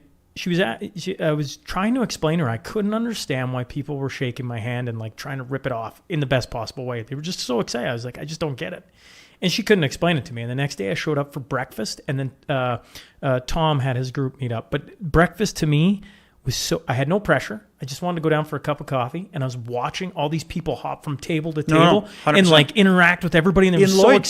I was trying to explain to her I couldn't understand why people were shaking my hand and like trying to rip it off in the best possible way. They were just so excited. I was like, I just don't get it. And she couldn't explain it to me. And the next day I showed up for breakfast, and then Tom had his group meet up. But breakfast to me was I had no pressure. I just wanted to go down for a cup of coffee, and I was watching all these people hop from table to table and like interact with everybody. And they were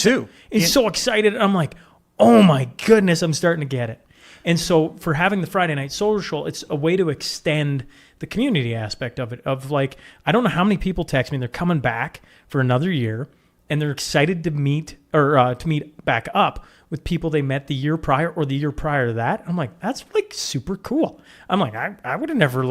so excited. I'm like, oh my goodness, I'm starting to get it. And so for having the Friday Night Social, it's a way to extend the community aspect of it. Of like, I don't know how many people text me, they're coming back for another year, and they're excited to meet back up with people they met the year prior or the year prior to that. I'm like, that's like super cool. I'm like, I would have never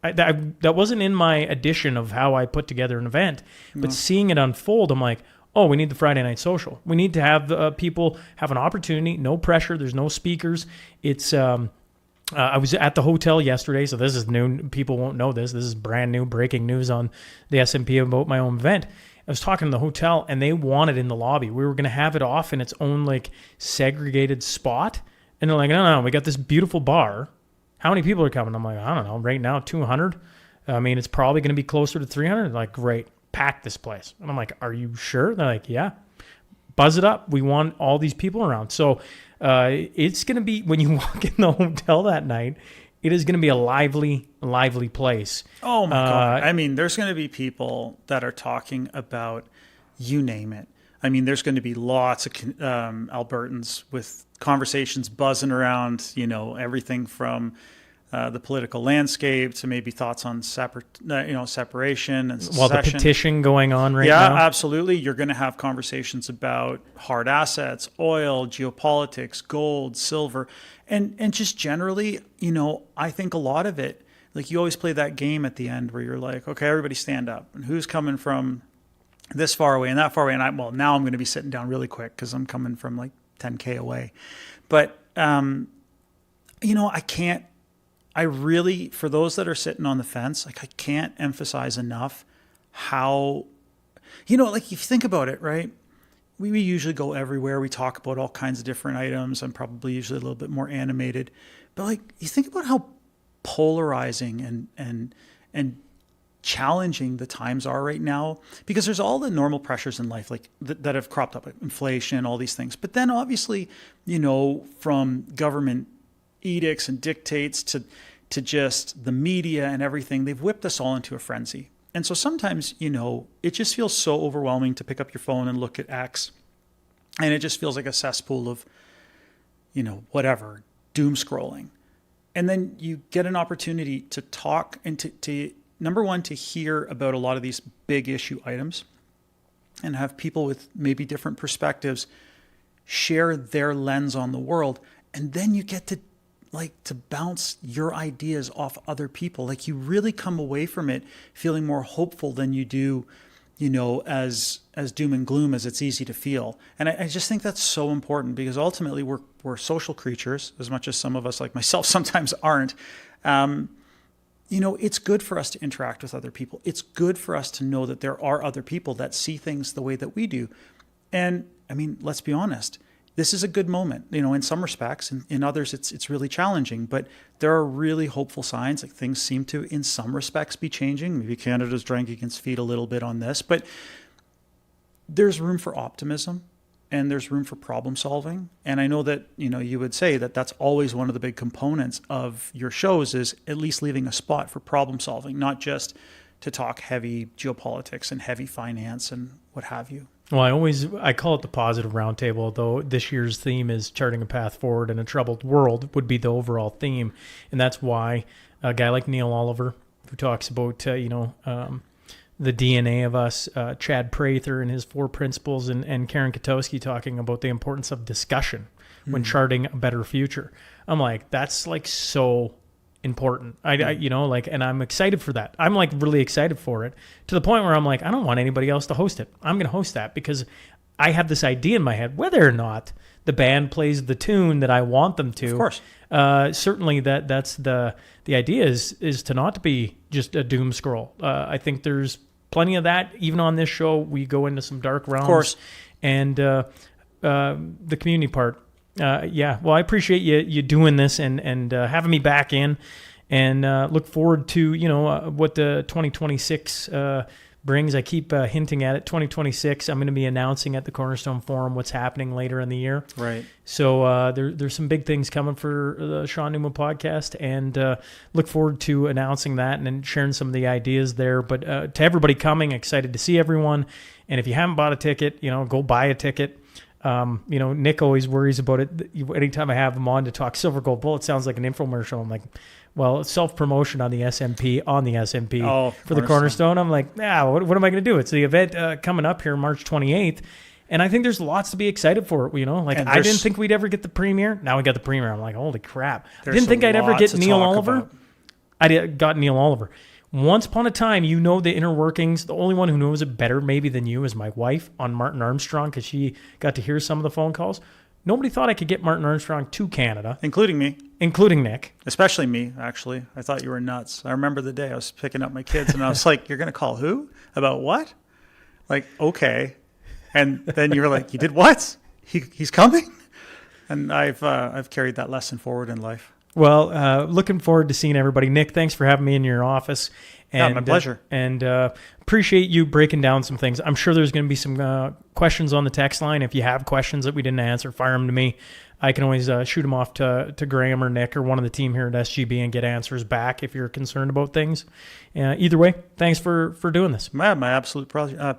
that wasn't in my edition of how I put together an event, but seeing it unfold, I'm like, oh, we need the Friday Night Social. We need to have people have an opportunity, no pressure. There's no speakers. It's I was at the hotel yesterday, so this is new. People won't know this. This is brand new breaking news on the SMP about my own event. I was talking to the hotel, and they wanted in the lobby. We were going to have it off in its own like segregated spot, and they're like, no, we got this beautiful bar. How many people are coming? I'm like, I don't know. Right now, 200. I mean, it's probably going to be closer to 300. They're like, great. Pack this place. And I'm like, are you sure? They're like, yeah, buzz it up. We want all these people around. So it's going to be, when you walk in the hotel that night, it is going to be a lively place. Oh my God. I mean, there's going to be people that are talking about, you name it. I mean, there's going to be lots of Albertans with conversations buzzing around, everything from the political landscape to maybe thoughts on separation and secession. Well, the petition going on right now. Yeah, absolutely. You're going to have conversations about hard assets, oil, geopolitics, gold, silver, and just generally, I think a lot of it, like you always play that game at the end where you're like, okay, everybody stand up, and who's coming from this far away and that far away, and now I'm going to be sitting down really quick because I'm coming from like 10K away, but I really, for those that are sitting on the fence, like I can't emphasize enough how, like if you think about it, right? We usually go everywhere. We talk about all kinds of different items. I'm probably usually a little bit more animated, but like you think about how polarizing and challenging the times are right now, because there's all the normal pressures in life like that have cropped up, like inflation, all these things. But then obviously, from government edicts and dictates to just the media and everything, they've whipped us all into a frenzy. And so sometimes, it just feels so overwhelming to pick up your phone and look at X, and it just feels like a cesspool of, whatever, doom scrolling. And then you get an opportunity to talk and to number one, to hear about a lot of these big issue items and have people with maybe different perspectives share their lens on the world. And then you get to bounce your ideas off other people. Like you really come away from it feeling more hopeful than you do, as doom and gloom as it's easy to feel. And I just think that's so important, because ultimately we're social creatures, as much as some of us like myself sometimes aren't. It's good for us to interact with other people. It's good for us to know that there are other people that see things the way that we do. And I mean, let's be honest. This is a good moment, in some respects. In others, it's really challenging. But there are really hopeful signs. Like things seem to, in some respects, be changing. Maybe Canada's dragging its feet a little bit on this. But there's room for optimism. and there's room for problem solving. And I know that, you would say that that's always one of the big components of your shows is at least leaving a spot for problem solving, not just to talk heavy geopolitics and heavy finance and what have you. Well, I call it the positive roundtable, though this year's theme is charting a path forward in a troubled world would be the overall theme. And that's why a guy like Neil Oliver, who talks about, the DNA of us, Chad Prather and his 4 principles, and Karen Katowski talking about the importance of discussion when charting a better future. I'm like, that's like so important. And I'm excited for that. I'm like really excited for it to the point where I'm like, I don't want anybody else to host it. I'm going to host that because I have this idea in my head, whether or not the band plays the tune that I want them to. Of course. Certainly that's the idea is to not be just a doom scroll. I think there's plenty of that. Even on this show, we go into some dark realms. Of course. And the community part. Well, I appreciate you doing this and having me back in, and look forward to what the 2026 brings. I keep hinting at it. 2026, I'm going to be announcing at the Cornerstone Forum what's happening later in the year. Right. So there's some big things coming for the Sean Newman podcast, and look forward to announcing that and then sharing some of the ideas there. But to everybody coming, excited to see everyone. And if you haven't bought a ticket, go buy a ticket. Nick always worries about it. Anytime I have him on to talk Silver Gold Bull, it sounds like an infomercial. I'm like, well, it's self-promotion on the SMP for the Cornerstone. I'm like, what am I going to do? It's the event coming up here March 28th. And I think there's lots to be excited for. I didn't think we'd ever get the premiere. Now we got the premiere. I'm like, holy crap. I didn't think I'd ever get Neil Oliver. I got Neil Oliver. Once upon a time, the inner workings. The only one who knows it better maybe than you is my wife on Martin Armstrong, because she got to hear some of the phone calls. Nobody thought I could get Martin Armstrong to Canada. Including me. Including Nick. Especially me, actually. I thought you were nuts. I remember the day I was picking up my kids, and I was like, you're going to call who? About what? Like, okay. And then you were like, you did what? He's coming? And I've carried that lesson forward in life. Well, looking forward to seeing everybody. Nick, thanks for having me in your office. And, my pleasure. And appreciate you breaking down some things. I'm sure there's going to be some questions on the text line. If you have questions that we didn't answer, fire them to me. I can always shoot them off to Graham or Nick or one of the team here at SGB and get answers back if you're concerned about things. Either way, thanks for doing this. My absolute pleasure.